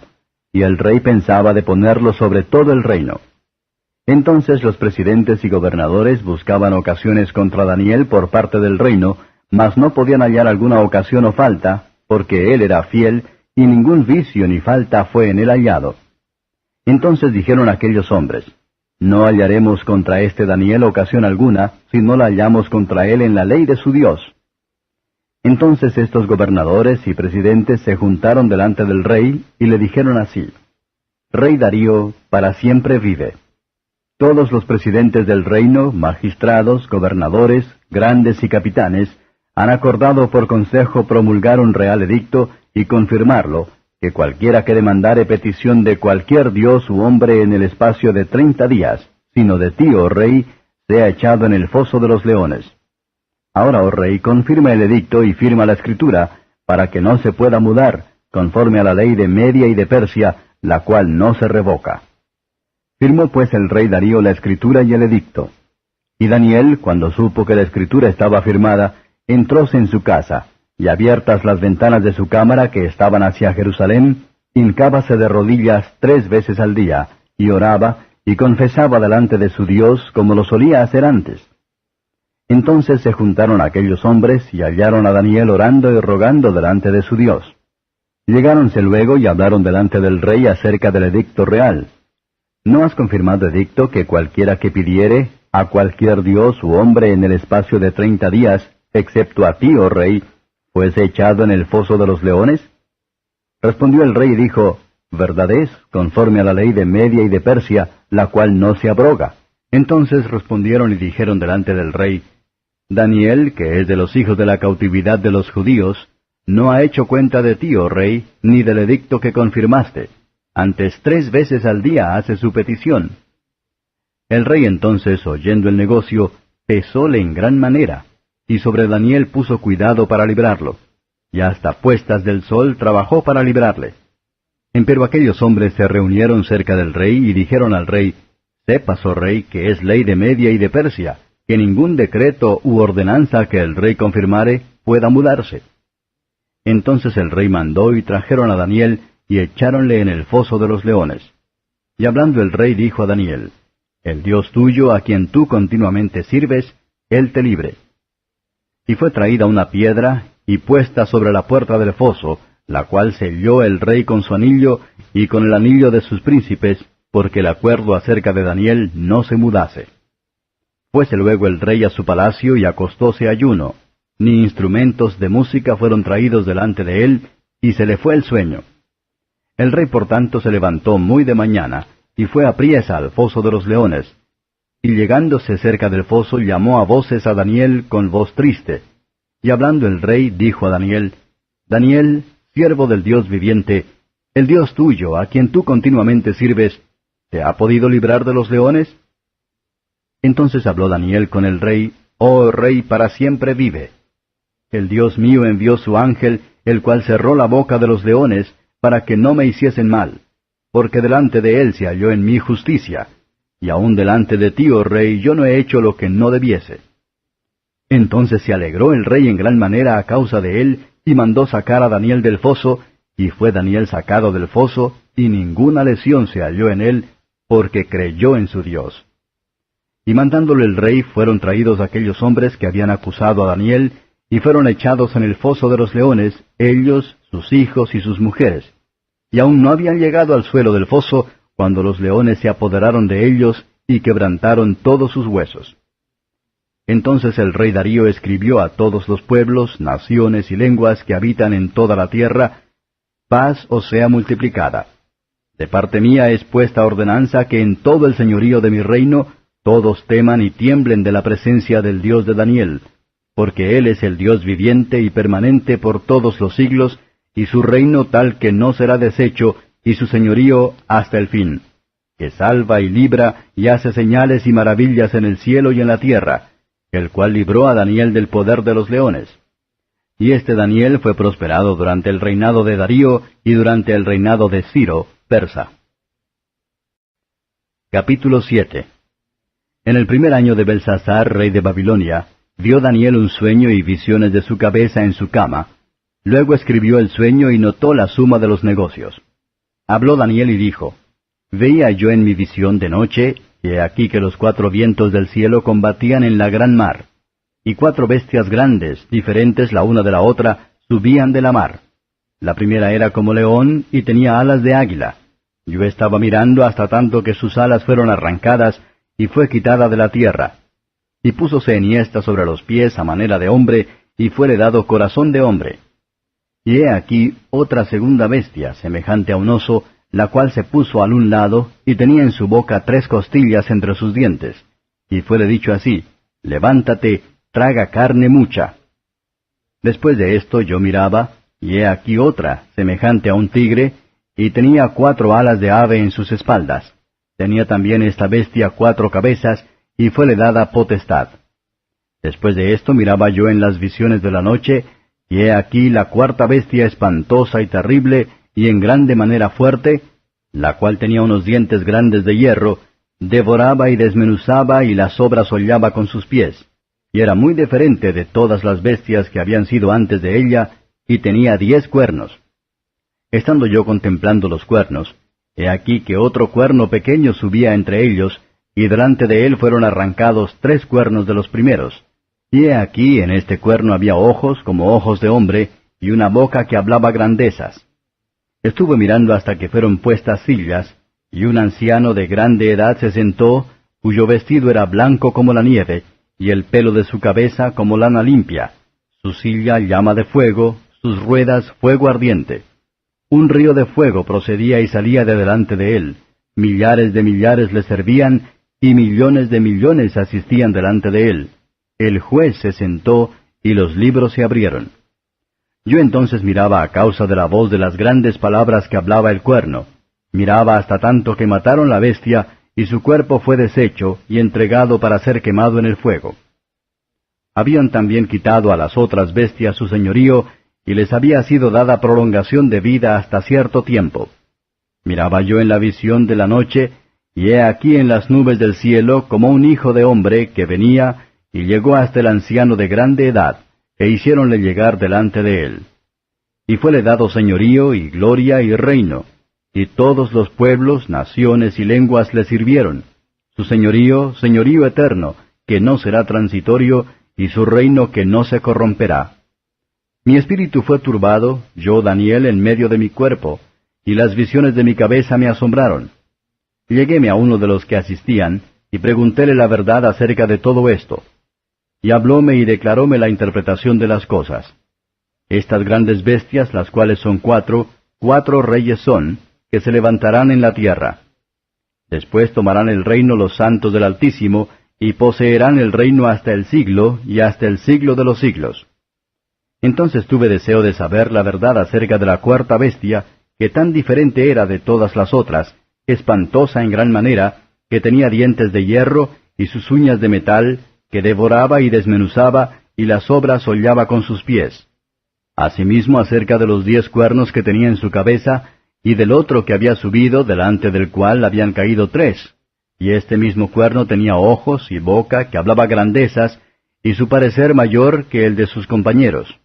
y el rey pensaba de ponerlo sobre todo el reino. Entonces los presidentes y gobernadores buscaban ocasiones contra Daniel por parte del reino, mas no podían hallar alguna ocasión o falta, porque él era fiel, y ningún vicio ni falta fue en él hallado. Entonces dijeron aquellos hombres, no hallaremos contra este Daniel ocasión alguna, si no la hallamos contra él en la ley de su Dios. Entonces estos gobernadores y presidentes se juntaron delante del rey, y le dijeron así, Rey Darío, para siempre vive. Todos los presidentes del reino, magistrados, gobernadores, grandes y capitanes, han acordado por consejo promulgar un real edicto y confirmarlo, que cualquiera que demandare petición de cualquier dios u hombre en el espacio de 30 días, sino de ti, oh rey, sea echado en el foso de los leones. Ahora, oh rey, confirma el edicto y firma la escritura, para que no se pueda mudar, conforme a la ley de Media y de Persia, la cual no se revoca. Firmó pues el rey Darío la escritura y el edicto. Y Daniel, cuando supo que la escritura estaba firmada, entróse en su casa, y abiertas las ventanas de su cámara que estaban hacia Jerusalén, hincábase de rodillas 3 veces al día, y oraba, y confesaba delante de su Dios como lo solía hacer antes. Entonces se juntaron aquellos hombres, y hallaron a Daniel orando y rogando delante de su Dios. Llegáronse luego y hablaron delante del rey acerca del edicto real. ¿No has confirmado edicto que cualquiera que pidiere a cualquier dios u hombre en el espacio de 30 días, excepto a ti, oh rey, fuese echado en el foso de los leones? Respondió el rey y dijo, Verdad es, conforme a la ley de Media y de Persia, la cual no se abroga. Entonces respondieron y dijeron delante del rey, Daniel, que es de los hijos de la cautividad de los judíos, no ha hecho cuenta de ti, oh rey, ni del edicto que confirmaste. Antes 3 veces al día hace su petición. El rey entonces, oyendo el negocio, pesóle en gran manera, y sobre Daniel puso cuidado para librarlo, y hasta puestas del sol trabajó para librarle. Empero aquellos hombres se reunieron cerca del rey y dijeron al rey, Sepas, oh rey, que es ley de Media y de Persia, que ningún decreto u ordenanza que el rey confirmare pueda mudarse. Entonces el rey mandó y trajeron a Daniel, y echáronle en el foso de los leones. Y hablando el rey dijo a Daniel, El Dios tuyo, a quien tú continuamente sirves, él te libre. Y fue traída una piedra, y puesta sobre la puerta del foso, la cual selló el rey con su anillo, y con el anillo de sus príncipes, porque el acuerdo acerca de Daniel no se mudase. Fuese luego el rey a su palacio, y acostóse ayuno, ni instrumentos de música fueron traídos delante de él, y se le fue el sueño. El rey por tanto se levantó muy de mañana, y fue apriesa al foso de los leones. Y llegándose cerca del foso llamó a voces a Daniel con voz triste. Y hablando el rey dijo a Daniel, Daniel, siervo del Dios viviente, el Dios tuyo, a quien tú continuamente sirves, ¿te ha podido librar de los leones? Entonces habló Daniel con el rey, Oh rey, para siempre vive. El Dios mío envió su ángel, el cual cerró la boca de los leones, para que no me hiciesen mal, porque delante de él se halló en mí justicia, y aun delante de ti, oh rey, yo no he hecho lo que no debiese. Entonces se alegró el rey en gran manera a causa de él, y mandó sacar a Daniel del foso, y fue Daniel sacado del foso, y ninguna lesión se halló en él, porque creyó en su Dios. Y mandándole el rey, fueron traídos aquellos hombres que habían acusado a Daniel, y fueron echados en el foso de los leones, ellos, sus hijos y sus mujeres. Y aún no habían llegado al suelo del foso, cuando los leones se apoderaron de ellos, y quebrantaron todos sus huesos. Entonces el rey Darío escribió a todos los pueblos, naciones y lenguas que habitan en toda la tierra: paz os sea multiplicada. De parte mía es puesta ordenanza que en todo el señorío de mi reino todos teman y tiemblen de la presencia del Dios de Daniel, porque Él es el Dios viviente y permanente por todos los siglos, y su reino tal que no será deshecho, y su señorío hasta el fin, que salva y libra y hace señales y maravillas en el cielo y en la tierra, el cual libró a Daniel del poder de los leones. Y este Daniel fue prosperado durante el reinado de Darío y durante el reinado de Ciro, persa. Capítulo 7. En el primer año de Belsasar, rey de Babilonia, vio Daniel un sueño y visiones de su cabeza en su cama. Luego escribió el sueño y notó la suma de los negocios. Habló Daniel y dijo: Veía yo en mi visión de noche, y he aquí que los 4 vientos del cielo combatían en la gran mar, y 4 bestias grandes, diferentes la una de la otra, subían de la mar. La primera era como león, y tenía alas de águila. Yo estaba mirando hasta tanto que sus alas fueron arrancadas, y fue quitada de la tierra. Y púsose enhiesta sobre los pies a manera de hombre, y fuele dado corazón de hombre. Y he aquí otra segunda bestia, semejante a un oso, la cual se puso al un lado, y tenía en su boca 3 costillas entre sus dientes. Y fuele dicho así: Levántate, traga carne mucha. Después de esto yo miraba, y he aquí otra, semejante a un tigre, y tenía 4 alas de ave en sus espaldas. Tenía también esta bestia 4 cabezas, y fuele dada potestad. Después de esto miraba yo en las visiones de la noche, y he aquí la 4ª bestia espantosa y terrible, y en grande manera fuerte, la cual tenía unos dientes grandes de hierro, devoraba y desmenuzaba y las obras hollaba con sus pies, y era muy diferente de todas las bestias que habían sido antes de ella, y tenía 10 cuernos. Estando yo contemplando los cuernos, he aquí que otro cuerno pequeño subía entre ellos, y delante de él fueron arrancados 3 cuernos de los primeros. Y he aquí en este cuerno había ojos como ojos de hombre, y una boca que hablaba grandezas. Estuve mirando hasta que fueron puestas sillas, y un anciano de grande edad se sentó, cuyo vestido era blanco como la nieve, y el pelo de su cabeza como lana limpia, su silla llama de fuego, sus ruedas fuego ardiente. Un río de fuego procedía y salía de delante de él, millares de millares le servían, y millones de millones asistían delante de él. El juez se sentó, y los libros se abrieron. Yo entonces miraba a causa de la voz de las grandes palabras que hablaba el cuerno. Miraba hasta tanto que mataron la bestia, y su cuerpo fue deshecho y entregado para ser quemado en el fuego. Habían también quitado a las otras bestias su señorío, y les había sido dada prolongación de vida hasta cierto tiempo. Miraba yo en la visión de la noche, y he aquí en las nubes del cielo como un hijo de hombre que venía, y llegó hasta el anciano de grande edad, e hiciéronle llegar delante de él. Y fuele dado señorío, y gloria, y reino, y todos los pueblos, naciones y lenguas le sirvieron. Su señorío, señorío eterno, que no será transitorio, y su reino que no se corromperá. Mi espíritu fue turbado, yo Daniel, en medio de mi cuerpo, y las visiones de mi cabeza me asombraron. Lleguéme a uno de los que asistían, y preguntéle la verdad acerca de todo esto. Y hablóme y declaróme la interpretación de las cosas. Estas grandes bestias, las cuales son 4 reyes son, que se levantarán en la tierra. Después tomarán el reino los santos del Altísimo, y poseerán el reino hasta el siglo, y hasta el siglo de los siglos. Entonces tuve deseo de saber la verdad acerca de la 4ª bestia, que tan diferente era de todas las otras, espantosa en gran manera, que tenía dientes de hierro, y sus uñas de metal, que devoraba y desmenuzaba, y las obras hollaba con sus pies. Asimismo acerca de los 10 cuernos que tenía en su cabeza, y del otro que había subido, delante del cual habían caído 3. Y este mismo cuerno tenía ojos y boca que hablaba grandezas, y su parecer mayor que el de sus compañeros.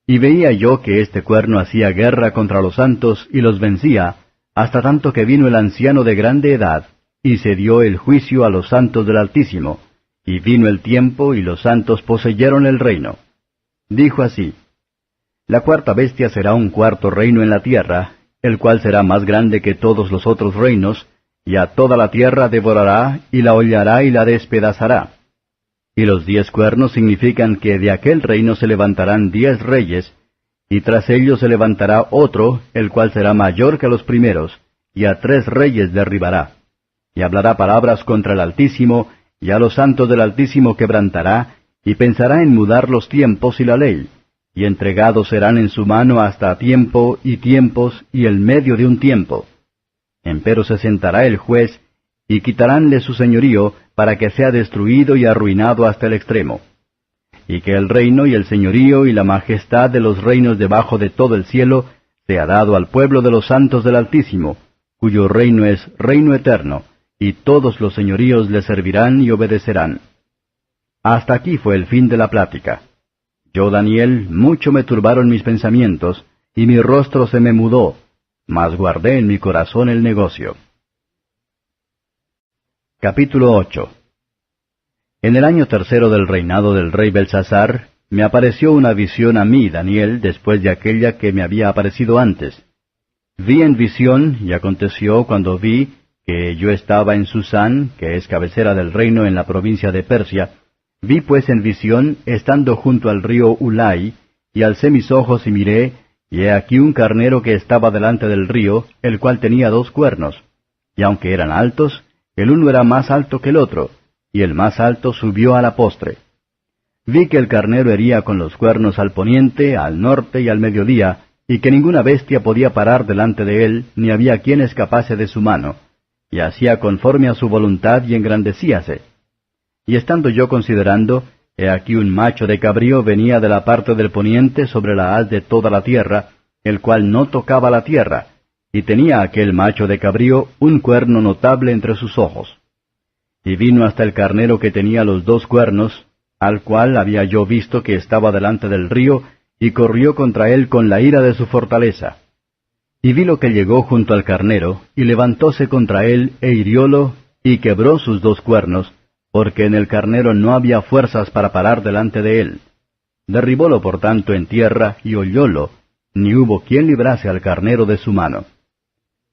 Y veía yo que este cuerno hacía guerra contra los santos, y los vencía, hasta tanto que vino el anciano de grande edad, y se dio el juicio a los santos del Altísimo, y vino el tiempo, y los santos poseyeron el reino. Dijo así: La 4ª bestia será un 4º reino en la tierra, el cual será más grande que todos los otros reinos, y a toda la tierra devorará, y la hollará y la despedazará. Y los 10 cuernos significan que de aquel reino se levantarán 10 reyes, y tras ellos se levantará otro, el cual será mayor que los primeros, y a 3 reyes derribará. Y hablará palabras contra el Altísimo, y a los santos del Altísimo quebrantará, y pensará en mudar los tiempos y la ley, y entregados serán en su mano hasta tiempo y tiempos y el medio de un tiempo. Empero se sentará el juez, y quitaránle su señorío, para que sea destruido y arruinado hasta el extremo. Y que el reino y el señorío y la majestad de los reinos debajo de todo el cielo sea dado al pueblo de los santos del Altísimo, cuyo reino es reino eterno, y todos los señoríos le servirán y obedecerán. Hasta aquí fue el fin de la plática. Yo, Daniel, mucho me turbaron mis pensamientos, y mi rostro se me mudó, mas guardé en mi corazón el negocio. Capítulo 8. En el año 3 del reinado del rey Belsasar, me apareció una visión a mí, Daniel, después de aquella que me había aparecido antes. Vi en visión, y aconteció cuando vi que yo estaba en Susán, que es cabecera del reino en la provincia de Persia, vi pues en visión, estando junto al río Ulai, y alcé mis ojos y miré, y he aquí un carnero que estaba delante del río, el cual tenía 2 cuernos, y aunque eran altos, el uno era más alto que el otro, y el más alto subió a la postre. Vi que el carnero hería con los cuernos al poniente, al norte y al mediodía, y que ninguna bestia podía parar delante de él, ni había quien escapase de su mano, y hacía conforme a su voluntad y engrandecíase. Y estando yo considerando, he aquí un macho de cabrío venía de la parte del poniente sobre la haz de toda la tierra, el cual no tocaba la tierra, y tenía aquel macho de cabrío un cuerno notable entre sus ojos. Y vino hasta el carnero que tenía los 2 cuernos, al cual había yo visto que estaba delante del río, y corrió contra él con la ira de su fortaleza. Y vi lo que llegó junto al carnero, y levantóse contra él, e hiriólo, y quebró sus 2 cuernos, porque en el carnero no había fuerzas para parar delante de él. Derribólo por tanto en tierra, y hollólo, ni hubo quien librase al carnero de su mano.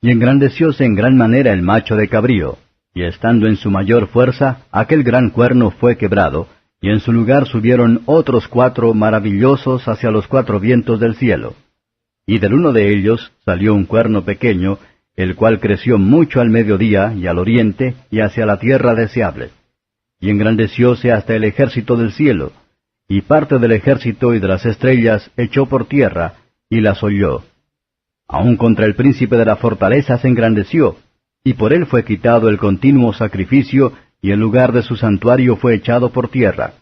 Y engrandecióse en gran manera el macho de cabrío, y estando en su mayor fuerza, aquel gran cuerno fue quebrado, y en su lugar subieron otros 4 maravillosos hacia los 4 vientos del cielo. Y del uno de ellos salió un cuerno pequeño, el cual creció mucho al mediodía y al oriente y hacia la tierra deseable. Y engrandecióse hasta el ejército del cielo, y parte del ejército y de las estrellas echó por tierra, y las holló. Aun contra el príncipe de la fortaleza se engrandeció, y por él fue quitado el continuo sacrificio, y el lugar de su santuario fue echado por tierra.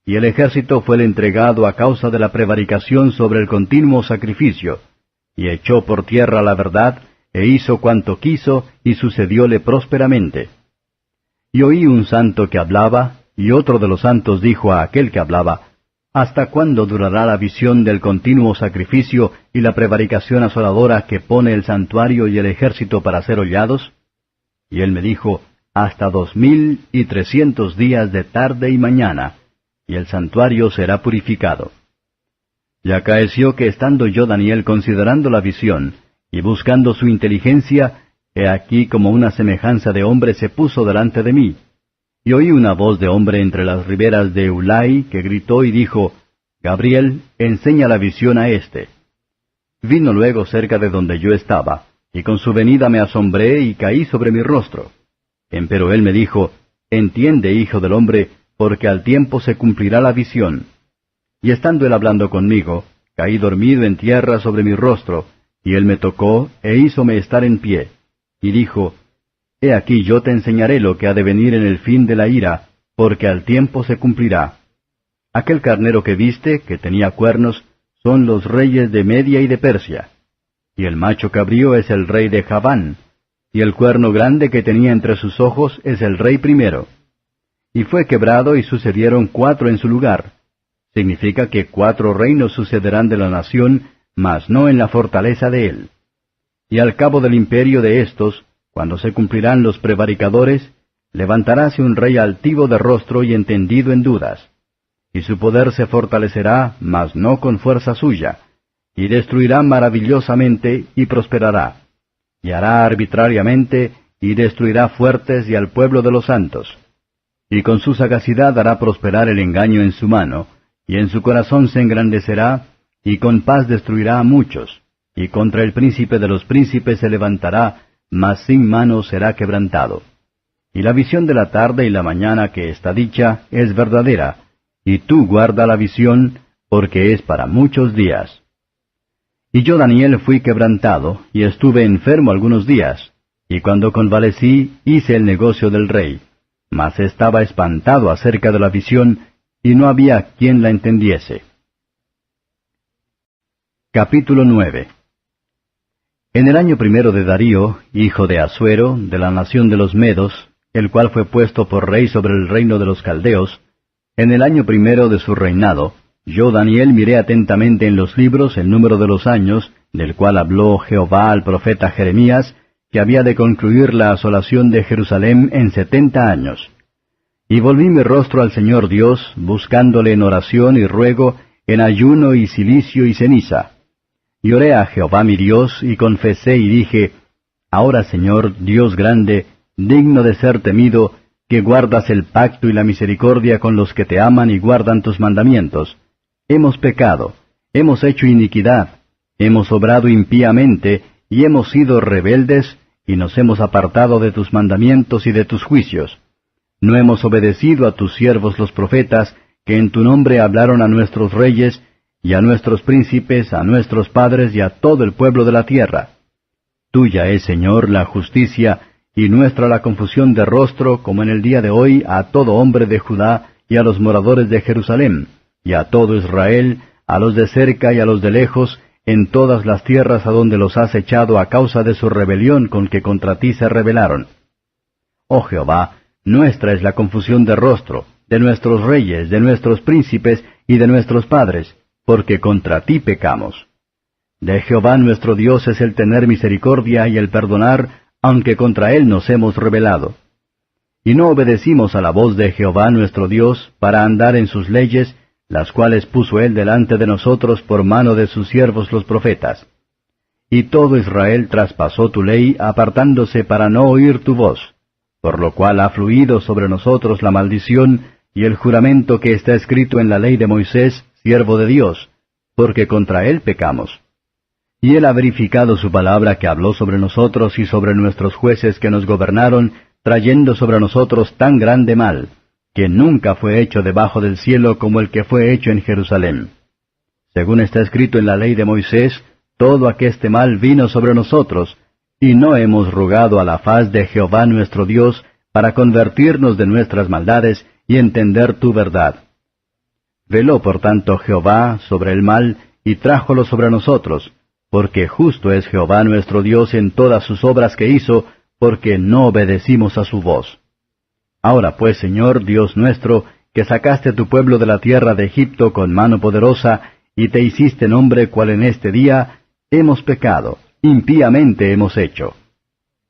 Y el ejército fue entregado a causa de la prevaricación sobre el continuo sacrificio, y echó por tierra la verdad, e hizo cuanto quiso, y sucedióle prósperamente. Y oí un santo que hablaba, y otro de los santos dijo a aquel que hablaba, ¿hasta cuándo durará la visión del continuo sacrificio y la prevaricación asoladora que pone el santuario y el ejército para ser hollados? Y él me dijo, hasta 2300 días de tarde y mañana, y el santuario será purificado. Y acaeció que estando yo, Daniel, considerando la visión, y buscando su inteligencia, he aquí como una semejanza de hombre se puso delante de mí. Y oí una voz de hombre entre las riberas de Ulai, que gritó y dijo, Gabriel, enseña la visión a éste. Vino luego cerca de donde yo estaba, y con su venida me asombré y caí sobre mi rostro. Empero él me dijo, entiende, hijo del hombre, porque al tiempo se cumplirá la visión. Y estando él hablando conmigo, caí dormido en tierra sobre mi rostro, y él me tocó, e hízome estar en pie. Y dijo, He aquí yo te enseñaré lo que ha de venir en el fin de la ira, porque al tiempo se cumplirá. Aquel carnero que viste, que tenía cuernos, son los reyes de Media y de Persia. Y el macho cabrío es el rey de Javán, y el cuerno grande que tenía entre sus ojos es el rey primero. Y fue quebrado y sucedieron 4 en su lugar. Significa que 4 reinos sucederán de la nación, mas no en la fortaleza de él. Y al cabo del imperio de éstos, cuando se cumplirán los prevaricadores, levantaráse un rey altivo de rostro y entendido en dudas. Y su poder se fortalecerá, mas no con fuerza suya, y destruirá maravillosamente y prosperará. Y hará arbitrariamente, y destruirá fuertes y al pueblo de los santos. y con su sagacidad hará prosperar el engaño en su mano, y en su corazón se engrandecerá, y con paz destruirá a muchos, y contra el príncipe de los príncipes se levantará, mas sin mano será quebrantado. Y la visión de la tarde y la mañana que está dicha es verdadera, y tú guarda la visión, porque es para muchos días. Y yo, Daniel, fui quebrantado, y estuve enfermo algunos días, y cuando convalecí hice el negocio del rey, mas estaba espantado acerca de la visión, y no había quien la entendiese. Capítulo 9. En el año primero de Darío, hijo de Asuero, de la nación de los Medos, el cual fue puesto por rey sobre el reino de los caldeos, en el año primero de su reinado, yo, Daniel, miré atentamente en los libros el número de los años, del cual habló Jehová al profeta Jeremías, que había de concluir la asolación de Jerusalén en 70 años. Y volví mi rostro al Señor Dios, buscándole en oración y ruego, en ayuno y cilicio y ceniza. Y oré a Jehová mi Dios, y confesé y dije, Ahora, Señor, Dios grande, digno de ser temido, que guardas el pacto y la misericordia con los que te aman y guardan tus mandamientos. Hemos pecado, hemos hecho iniquidad, hemos obrado impíamente, y hemos sido rebeldes, y nos hemos apartado de tus mandamientos y de tus juicios. No hemos obedecido a tus siervos los profetas, que en tu nombre hablaron a nuestros reyes, y a nuestros príncipes, a nuestros padres y a todo el pueblo de la tierra. Tuya es, Señor, la justicia, y nuestra la confusión de rostro, como en el día de hoy, a todo hombre de Judá, y a los moradores de Jerusalén, y a todo Israel, a los de cerca y a los de lejos, en todas las tierras a donde los has echado a causa de su rebelión con que contra ti se rebelaron. Oh Jehová, nuestra es la confusión de rostro, de nuestros reyes, de nuestros príncipes y de nuestros padres, porque contra ti pecamos. De Jehová nuestro Dios es el tener misericordia y el perdonar, aunque contra él nos hemos rebelado. Y no obedecimos a la voz de Jehová nuestro Dios para andar en sus leyes, las cuales puso él delante de nosotros por mano de sus siervos los profetas. Y todo Israel traspasó tu ley, apartándose para no oír tu voz, por lo cual ha fluido sobre nosotros la maldición y el juramento que está escrito en la ley de Moisés, siervo de Dios, porque contra él pecamos. Y él ha verificado su palabra que habló sobre nosotros y sobre nuestros jueces que nos gobernaron, trayendo sobre nosotros tan grande mal, que nunca fue hecho debajo del cielo como el que fue hecho en Jerusalén. Según está escrito en la ley de Moisés, todo aqueste mal vino sobre nosotros, y no hemos rogado a la faz de Jehová nuestro Dios para convertirnos de nuestras maldades y entender tu verdad. Veló por tanto Jehová sobre el mal, y trájolo sobre nosotros, porque justo es Jehová nuestro Dios en todas sus obras que hizo, porque no obedecimos a su voz. Ahora pues, Señor Dios nuestro, que sacaste a tu pueblo de la tierra de Egipto con mano poderosa, y te hiciste nombre cual en este día, hemos pecado, impíamente hemos hecho.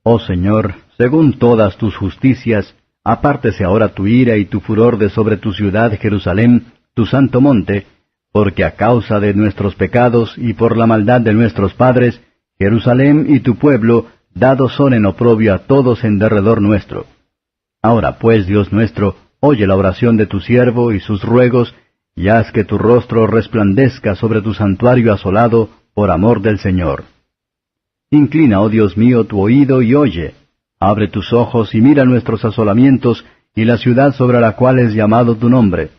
Oh Señor, según todas tus justicias, apártese ahora tu ira y tu furor de sobre tu ciudad Jerusalén, tu santo monte, porque a causa de nuestros pecados y por la maldad de nuestros padres, Jerusalén y tu pueblo dados son en oprobio a todos en derredor nuestro. Ahora pues, Dios nuestro, oye la oración de tu siervo y sus ruegos, y haz que tu rostro resplandezca sobre tu santuario asolado, por amor del Señor. Inclina, oh Dios mío, tu oído y oye. Abre tus ojos y mira nuestros asolamientos y la ciudad sobre la cual es llamado tu nombre,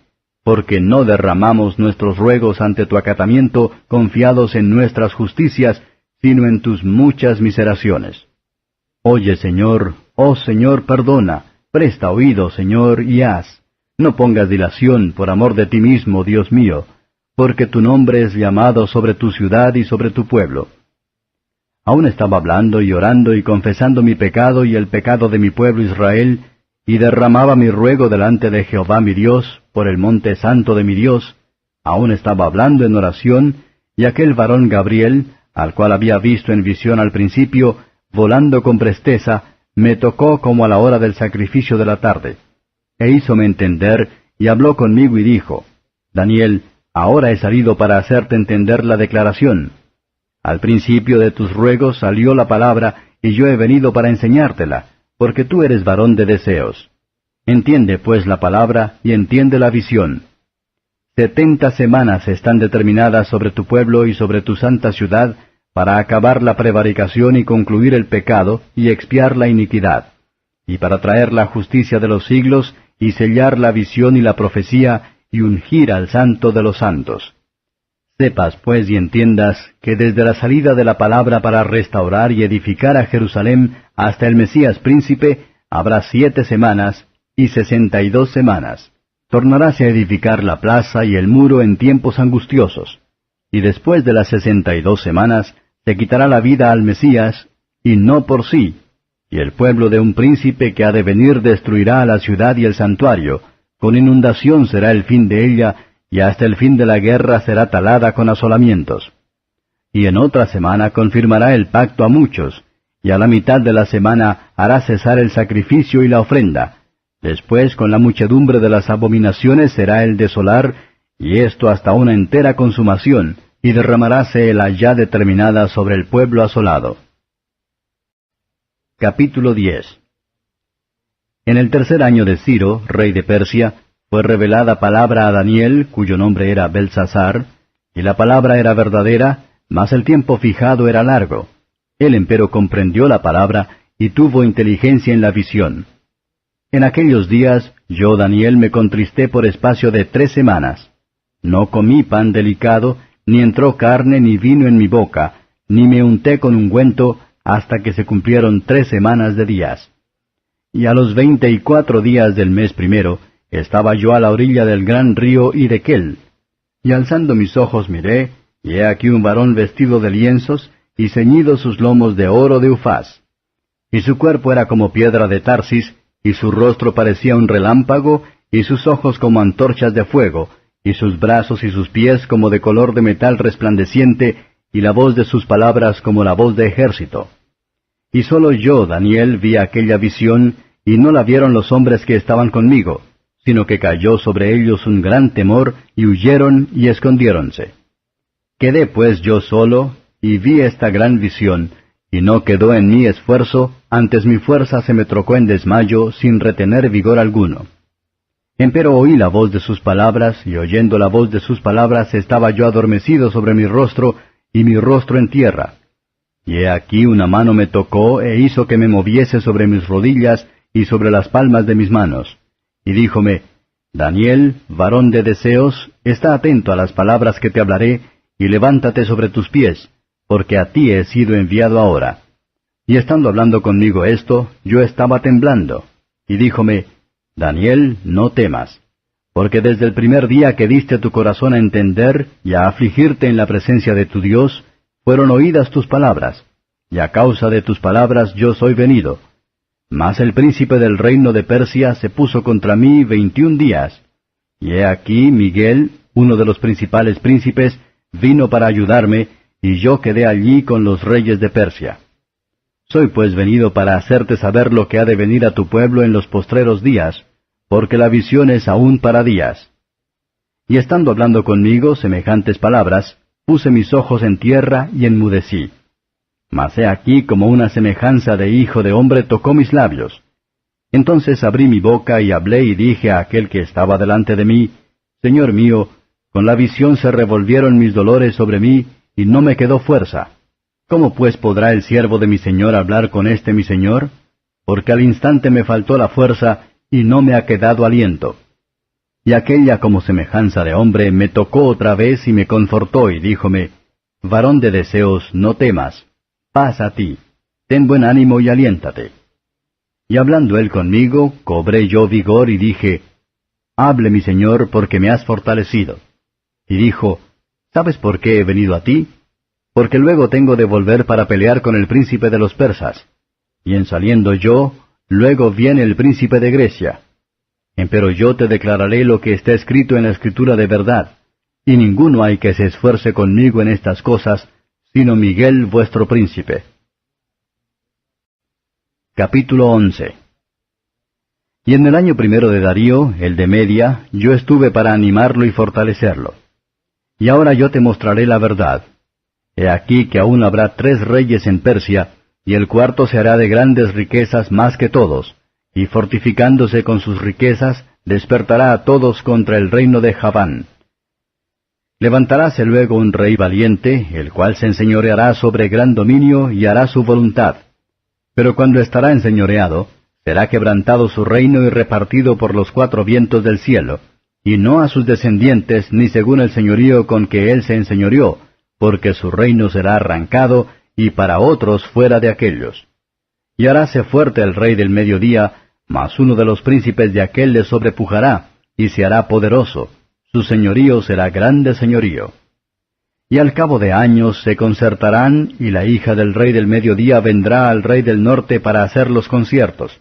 porque no derramamos nuestros ruegos ante tu acatamiento, confiados en nuestras justicias, sino en tus muchas miseraciones. Oye, Señor, oh Señor, perdona. Presta oído, Señor, y haz. No pongas dilación por amor de ti mismo, Dios mío, porque tu nombre es llamado sobre tu ciudad y sobre tu pueblo. Aún estaba hablando y orando y confesando mi pecado y el pecado de mi pueblo Israel, y derramaba mi ruego delante de Jehová mi Dios, por el monte santo de mi Dios. Aún estaba hablando en oración, y aquel varón Gabriel, al cual había visto en visión al principio, volando con presteza, me tocó como a la hora del sacrificio de la tarde. E hízome entender, y habló conmigo y dijo, Daniel, ahora he salido para hacerte entender la declaración. Al principio de tus ruegos salió la palabra, y yo he venido para enseñártela, porque tú eres varón de deseos. Entiende pues la palabra y entiende la visión. 70 semanas están determinadas sobre tu pueblo y sobre tu santa ciudad, para acabar la prevaricación y concluir el pecado y expiar la iniquidad, y para traer la justicia de los siglos y sellar la visión y la profecía y ungir al santo de los santos. Sepas pues y entiendas que desde la salida de la palabra para restaurar y edificar a Jerusalén hasta el Mesías príncipe habrá 7 semanas y 62 semanas. Tornaráse a edificar la plaza y el muro en tiempos angustiosos. Y después de las 62 semanas se quitará la vida al Mesías, y no por sí. Y el pueblo de un príncipe que ha de venir destruirá a la ciudad y el santuario. Con inundación será el fin de ella, y hasta el fin de la guerra será talada con asolamientos. Y en otra semana confirmará el pacto a muchos, y a la mitad de la semana hará cesar el sacrificio y la ofrenda. Después con la muchedumbre de las abominaciones será el desolar, y esto hasta una entera consumación, y derramaráse el ayá determinada sobre el pueblo asolado. Capítulo 10. En el 3er año de Ciro, rey de Persia, fue revelada palabra a Daniel, cuyo nombre era Belsasar, y la palabra era verdadera, mas el tiempo fijado era largo. Él empero comprendió la palabra, y tuvo inteligencia en la visión. En aquellos días, yo, Daniel, me contristé por espacio de 3 semanas. No comí pan delicado, ni entró carne ni vino en mi boca, ni me unté con ungüento, hasta que se cumplieron 3 semanas de días. Y a los 24 días del mes primero, estaba yo a la orilla del gran río Hiddekel. Y alzando mis ojos miré, y he aquí un varón vestido de lienzos, y ceñidos sus lomos de oro de Ufaz. Y su cuerpo era como piedra de Tarsis, y su rostro parecía un relámpago, y sus ojos como antorchas de fuego, y sus brazos y sus pies como de color de metal resplandeciente, y la voz de sus palabras como la voz de ejército. Y sólo yo, Daniel, vi aquella visión, y no la vieron los hombres que estaban conmigo, sino que cayó sobre ellos un gran temor, y huyeron y escondiéronse. Quedé pues yo solo, y vi esta gran visión, y no quedó en mí esfuerzo, antes mi fuerza se me trocó en desmayo, sin retener vigor alguno. Empero oí la voz de sus palabras, y oyendo la voz de sus palabras estaba yo adormecido sobre mi rostro, y mi rostro en tierra. Y he aquí una mano me tocó, e hizo que me moviese sobre mis rodillas, y sobre las palmas de mis manos. Y díjome, Daniel, varón de deseos, está atento a las palabras que te hablaré, y levántate sobre tus pies, porque a ti he sido enviado ahora. Y estando hablando conmigo esto, yo estaba temblando. Y díjome, Daniel, no temas, porque desde el primer día que diste tu corazón a entender y a afligirte en la presencia de tu Dios, fueron oídas tus palabras, y a causa de tus palabras yo soy venido. Mas el príncipe del reino de Persia se puso contra mí 21 días, y he aquí Miguel, uno de los principales príncipes, vino para ayudarme, y yo quedé allí con los reyes de Persia. Soy pues venido para hacerte saber lo que ha de venir a tu pueblo en los postreros días, porque la visión es aún para días. Y estando hablando conmigo semejantes palabras, puse mis ojos en tierra y enmudecí. Mas he aquí como una semejanza de hijo de hombre tocó mis labios. Entonces abrí mi boca y hablé y dije a aquel que estaba delante de mí, Señor mío, con la visión se revolvieron mis dolores sobre mí, y no me quedó fuerza. ¿Cómo pues podrá el siervo de mi Señor hablar con este mi Señor? Porque al instante me faltó la fuerza, y no me ha quedado aliento. Y aquella como semejanza de hombre me tocó otra vez y me confortó, y díjome, Varón de deseos, no temas, paz a ti, ten buen ánimo y aliéntate. Y hablando él conmigo, cobré yo vigor y dije, Hable mi Señor, porque me has fortalecido. Y dijo, ¿Sabes por qué he venido a ti? Porque luego tengo de volver para pelear con el príncipe de los persas. Y en saliendo yo, luego viene el príncipe de Grecia. Empero yo te declararé lo que está escrito en la Escritura de verdad, y ninguno hay que se esfuerce conmigo en estas cosas, sino Miguel vuestro príncipe. Capítulo 11. Y en el año primero de Darío, el de Media, yo estuve para animarlo y fortalecerlo. Y ahora yo te mostraré la verdad. He aquí que aún habrá 3 reyes en Persia, y el cuarto se hará de grandes riquezas más que todos, y fortificándose con sus riquezas, despertará a todos contra el reino de Javán. Levantaráse luego un rey valiente, el cual se enseñoreará sobre gran dominio y hará su voluntad. Pero cuando estará enseñoreado, será quebrantado su reino y repartido por los 4 vientos del cielo, y no a sus descendientes ni según el señorío con que él se enseñoreó, porque su reino será arrancado, y para otros fuera de aquellos. Y haráse fuerte el rey del mediodía, mas uno de los príncipes de aquel le sobrepujará, y se hará poderoso. Su señorío será grande señorío. Y al cabo de años se concertarán, y la hija del rey del mediodía vendrá al rey del norte para hacer los conciertos.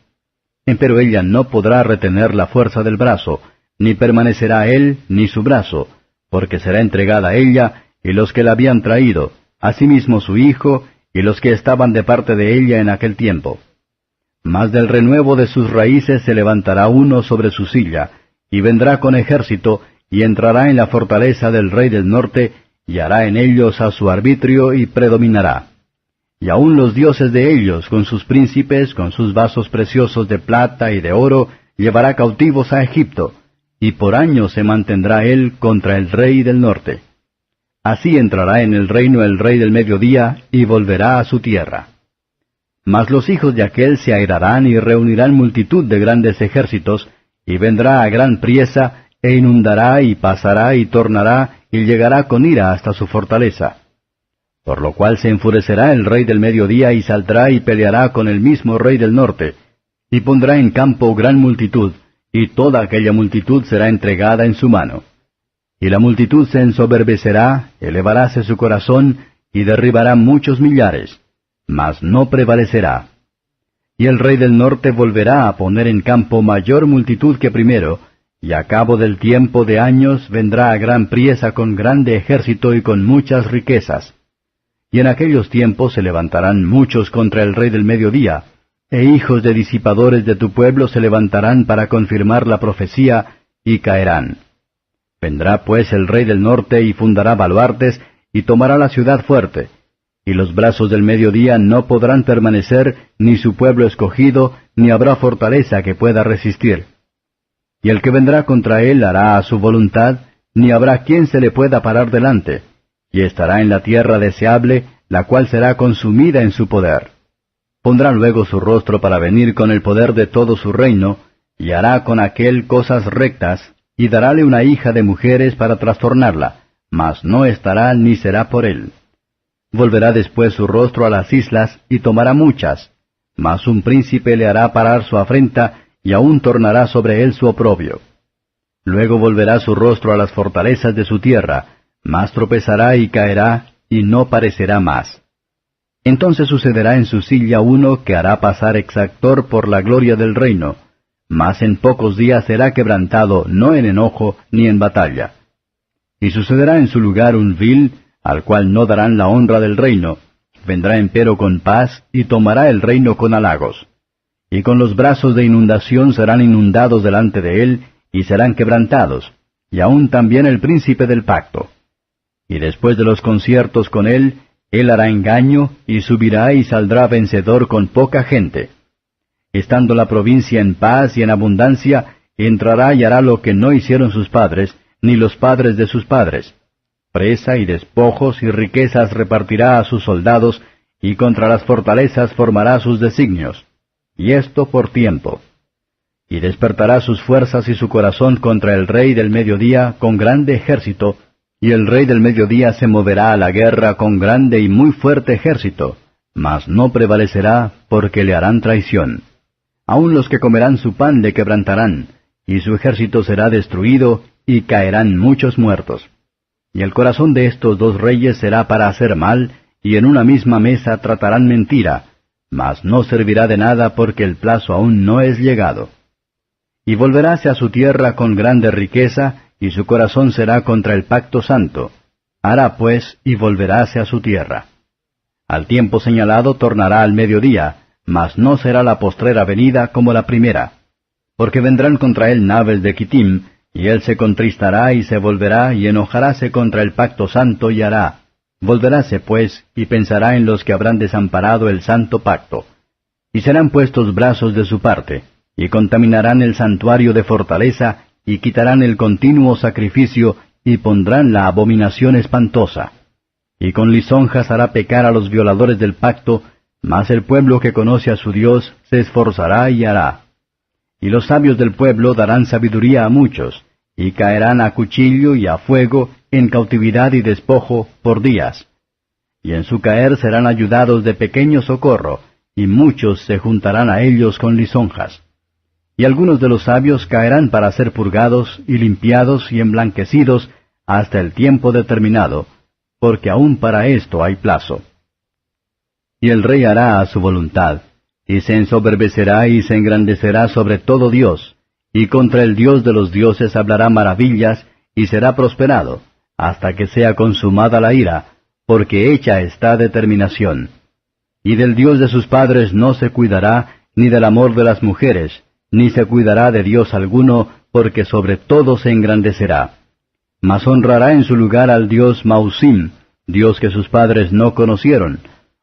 Empero ella no podrá retener la fuerza del brazo, ni permanecerá él ni su brazo, porque será entregada a ella, y los que la habían traído, asimismo su hijo, y los que estaban de parte de ella en aquel tiempo. Mas del renuevo de sus raíces se levantará uno sobre su silla, y vendrá con ejército, y entrará en la fortaleza del rey del norte, y hará en ellos a su arbitrio, y predominará. Y aun los dioses de ellos, con sus príncipes, con sus vasos preciosos de plata y de oro, llevará cautivos a Egipto, y por años se mantendrá él contra el rey del norte. Así entrará en el reino el rey del mediodía, y volverá a su tierra. Mas los hijos de aquel se airarán y reunirán multitud de grandes ejércitos, y vendrá a gran priesa, e inundará y pasará y tornará, y llegará con ira hasta su fortaleza. Por lo cual se enfurecerá el rey del mediodía, y saldrá y peleará con el mismo rey del norte, y pondrá en campo gran multitud, y toda aquella multitud será entregada en su mano. Y la multitud se ensoberbecerá, elevaráse su corazón, y derribará muchos millares, mas no prevalecerá. Y el rey del norte volverá a poner en campo mayor multitud que primero, y a cabo del tiempo de años vendrá a gran priesa con grande ejército y con muchas riquezas. Y en aquellos tiempos se levantarán muchos contra el rey del mediodía, e hijos de disipadores de tu pueblo se levantarán para confirmar la profecía, y caerán. Vendrá pues el rey del norte y fundará baluartes, y tomará la ciudad fuerte, y los brazos del mediodía no podrán permanecer, ni su pueblo escogido, ni habrá fortaleza que pueda resistir. Y el que vendrá contra él hará a su voluntad, ni habrá quien se le pueda parar delante, y estará en la tierra deseable, la cual será consumida en su poder. Pondrá luego su rostro para venir con el poder de todo su reino, y hará con aquel cosas rectas, y darále una hija de mujeres para trastornarla, mas no estará ni será por él. Volverá después su rostro a las islas, y tomará muchas, mas un príncipe le hará parar su afrenta, y aún tornará sobre él su oprobio. Luego volverá su rostro a las fortalezas de su tierra, mas tropezará y caerá, y no parecerá más. Entonces sucederá en su silla uno que hará pasar exactor por la gloria del reino, mas en pocos días será quebrantado, no en enojo ni en batalla. Y sucederá en su lugar un vil, al cual no darán la honra del reino, vendrá empero con paz, y tomará el reino con halagos. Y con los brazos de inundación serán inundados delante de él, y serán quebrantados, y aun también el príncipe del pacto. Y después de los conciertos con él hará engaño, y subirá y saldrá vencedor con poca gente. Estando la provincia en paz y en abundancia, entrará y hará lo que no hicieron sus padres, ni los padres de sus padres. Presa y despojos y riquezas repartirá a sus soldados, y contra las fortalezas formará sus designios. Y esto por tiempo. Y despertará sus fuerzas y su corazón contra el rey del mediodía con grande ejército, y el rey del mediodía se moverá a la guerra con grande y muy fuerte ejército, mas no prevalecerá, porque le harán traición. Aun los que comerán su pan le quebrantarán, y su ejército será destruido, y caerán muchos muertos. Y el corazón de estos dos reyes será para hacer mal, y en una misma mesa tratarán mentira, mas no servirá de nada porque el plazo aún no es llegado. Y volveráse a su tierra con grande riqueza, y su corazón será contra el pacto santo. Hará pues, y volveráse a su tierra. Al tiempo señalado tornará al mediodía, mas no será la postrera venida como la primera. Porque vendrán contra él naves de Quitim, y él se contristará y se volverá, y enojaráse contra el pacto santo y hará. Volveráse pues, y pensará en los que habrán desamparado el santo pacto. Y serán puestos brazos de su parte, y contaminarán el santuario de fortaleza, y quitarán el continuo sacrificio, y pondrán la abominación espantosa. Y con lisonjas hará pecar a los violadores del pacto, mas el pueblo que conoce a su Dios se esforzará y hará. Y los sabios del pueblo darán sabiduría a muchos, y caerán a cuchillo y a fuego, en cautividad y despojo, por días. Y en su caer serán ayudados de pequeño socorro, y muchos se juntarán a ellos con lisonjas. Y algunos de los sabios caerán para ser purgados, y limpiados, y emblanquecidos, hasta el tiempo determinado, porque aún para esto hay plazo. Y el rey hará a su voluntad, y se ensoberbecerá y se engrandecerá sobre todo Dios, y contra el Dios de los dioses hablará maravillas, y será prosperado, hasta que sea consumada la ira, porque hecha está determinación. Y del Dios de sus padres no se cuidará, ni del amor de las mujeres, ni se cuidará de Dios alguno, porque sobre todo se engrandecerá. Mas honrará en su lugar al Dios Mausim, Dios que sus padres no conocieron.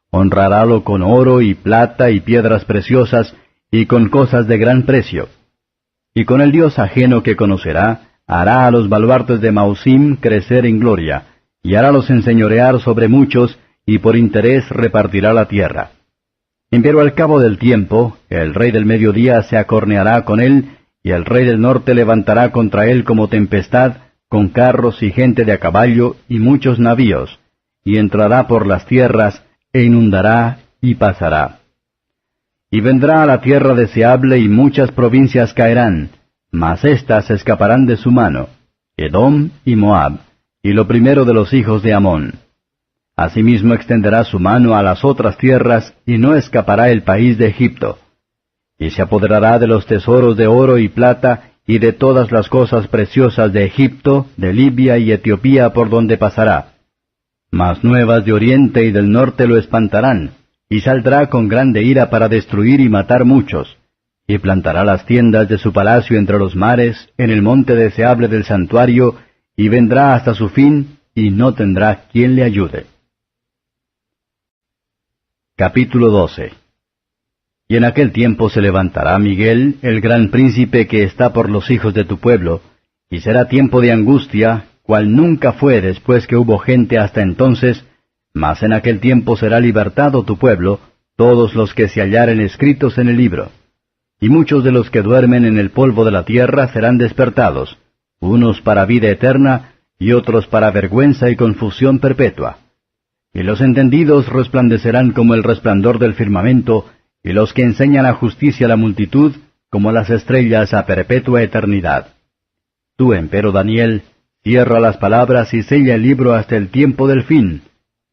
Honrarálo con oro y plata y piedras preciosas, y con cosas de gran precio. Y con el Dios ajeno que conocerá, hará a los baluartes de Mausim crecer en gloria, y harálos enseñorear sobre muchos, y por interés repartirá la tierra. Empero al cabo del tiempo, el rey del mediodía se acorneará con él, y el rey del norte levantará contra él como tempestad, con carros y gente de a caballo, y muchos navíos, y entrará por las tierras, e inundará, y pasará. Y vendrá a la tierra deseable, y muchas provincias caerán, mas éstas escaparán de su mano, Edom y Moab, y lo primero de los hijos de Amón. Asimismo extenderá su mano a las otras tierras, y no escapará el país de Egipto. Y se apoderará de los tesoros de oro y plata, y de todas las cosas preciosas de Egipto, de Libia y Etiopía por donde pasará. Mas nuevas de oriente y del norte lo espantarán, y saldrá con grande ira para destruir y matar muchos, y plantará las tiendas de su palacio entre los mares, en el monte deseable del santuario, y vendrá hasta su fin, y no tendrá quien le ayude. Capítulo 12. Y en aquel tiempo se levantará Miguel, el gran príncipe que está por los hijos de tu pueblo, y será tiempo de angustia, cual nunca fue después que hubo gente hasta entonces, mas en aquel tiempo será libertado tu pueblo, todos los que se hallaren escritos en el libro. Y muchos de los que duermen en el polvo de la tierra serán despertados, unos para vida eterna, y otros para vergüenza y confusión perpetua. Y los entendidos resplandecerán como el resplandor del firmamento, y los que enseñan a justicia a la multitud, como las estrellas a perpetua eternidad. Tú, empero Daniel, cierra las palabras y sella el libro hasta el tiempo del fin.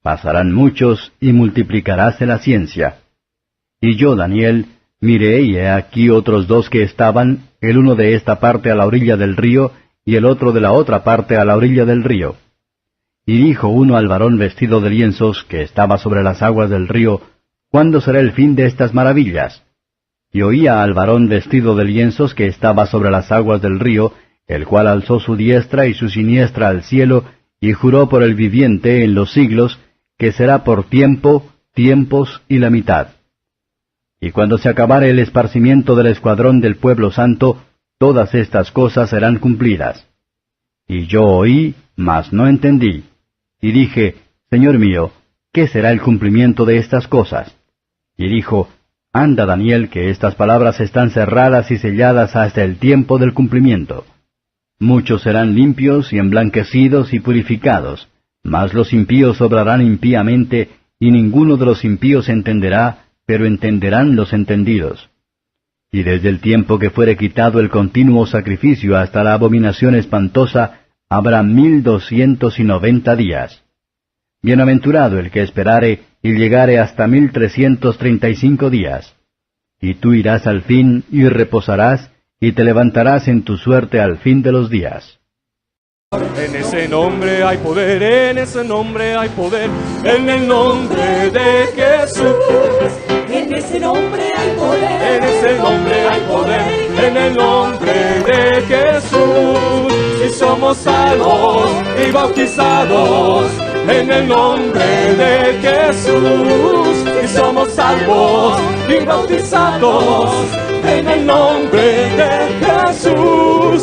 Pasarán muchos, y multiplicaráse la ciencia. Y yo, Daniel, miré, y he aquí otros dos que estaban, el uno de esta parte a la orilla del río, y el otro de la otra parte a la orilla del río. Y dijo uno al varón vestido de lienzos, que estaba sobre las aguas del río, ¿cuándo será el fin de estas maravillas? Y oía al varón vestido de lienzos, que estaba sobre las aguas del río, el cual alzó su diestra y su siniestra al cielo, y juró por el viviente en los siglos, que será por tiempo, tiempos y la mitad. Y cuando se acabare el esparcimiento del escuadrón del pueblo santo, todas estas cosas serán cumplidas. Y yo oí, mas no entendí. Y dije, Señor mío, ¿qué será el cumplimiento de estas cosas? Y dijo, Anda, Daniel, que estas palabras están cerradas y selladas hasta el tiempo del cumplimiento. Muchos serán limpios y emblanquecidos y purificados, mas los impíos obrarán impíamente, y ninguno de los impíos entenderá, pero entenderán los entendidos. Y desde el tiempo que fuere quitado el continuo sacrificio hasta la abominación espantosa, habrá 1290 días. Bienaventurado el que esperare y llegare hasta 1335 días. Y tú irás al fin y reposarás, y te levantarás en tu suerte al fin de los días. En ese nombre hay poder, en ese nombre hay poder, en el nombre de Jesús. En ese nombre hay poder, En ese nombre hay poder, en el nombre de Jesús. Y somos salvos y bautizados en el nombre de Jesús. Y somos salvos y bautizados en el nombre de Jesús.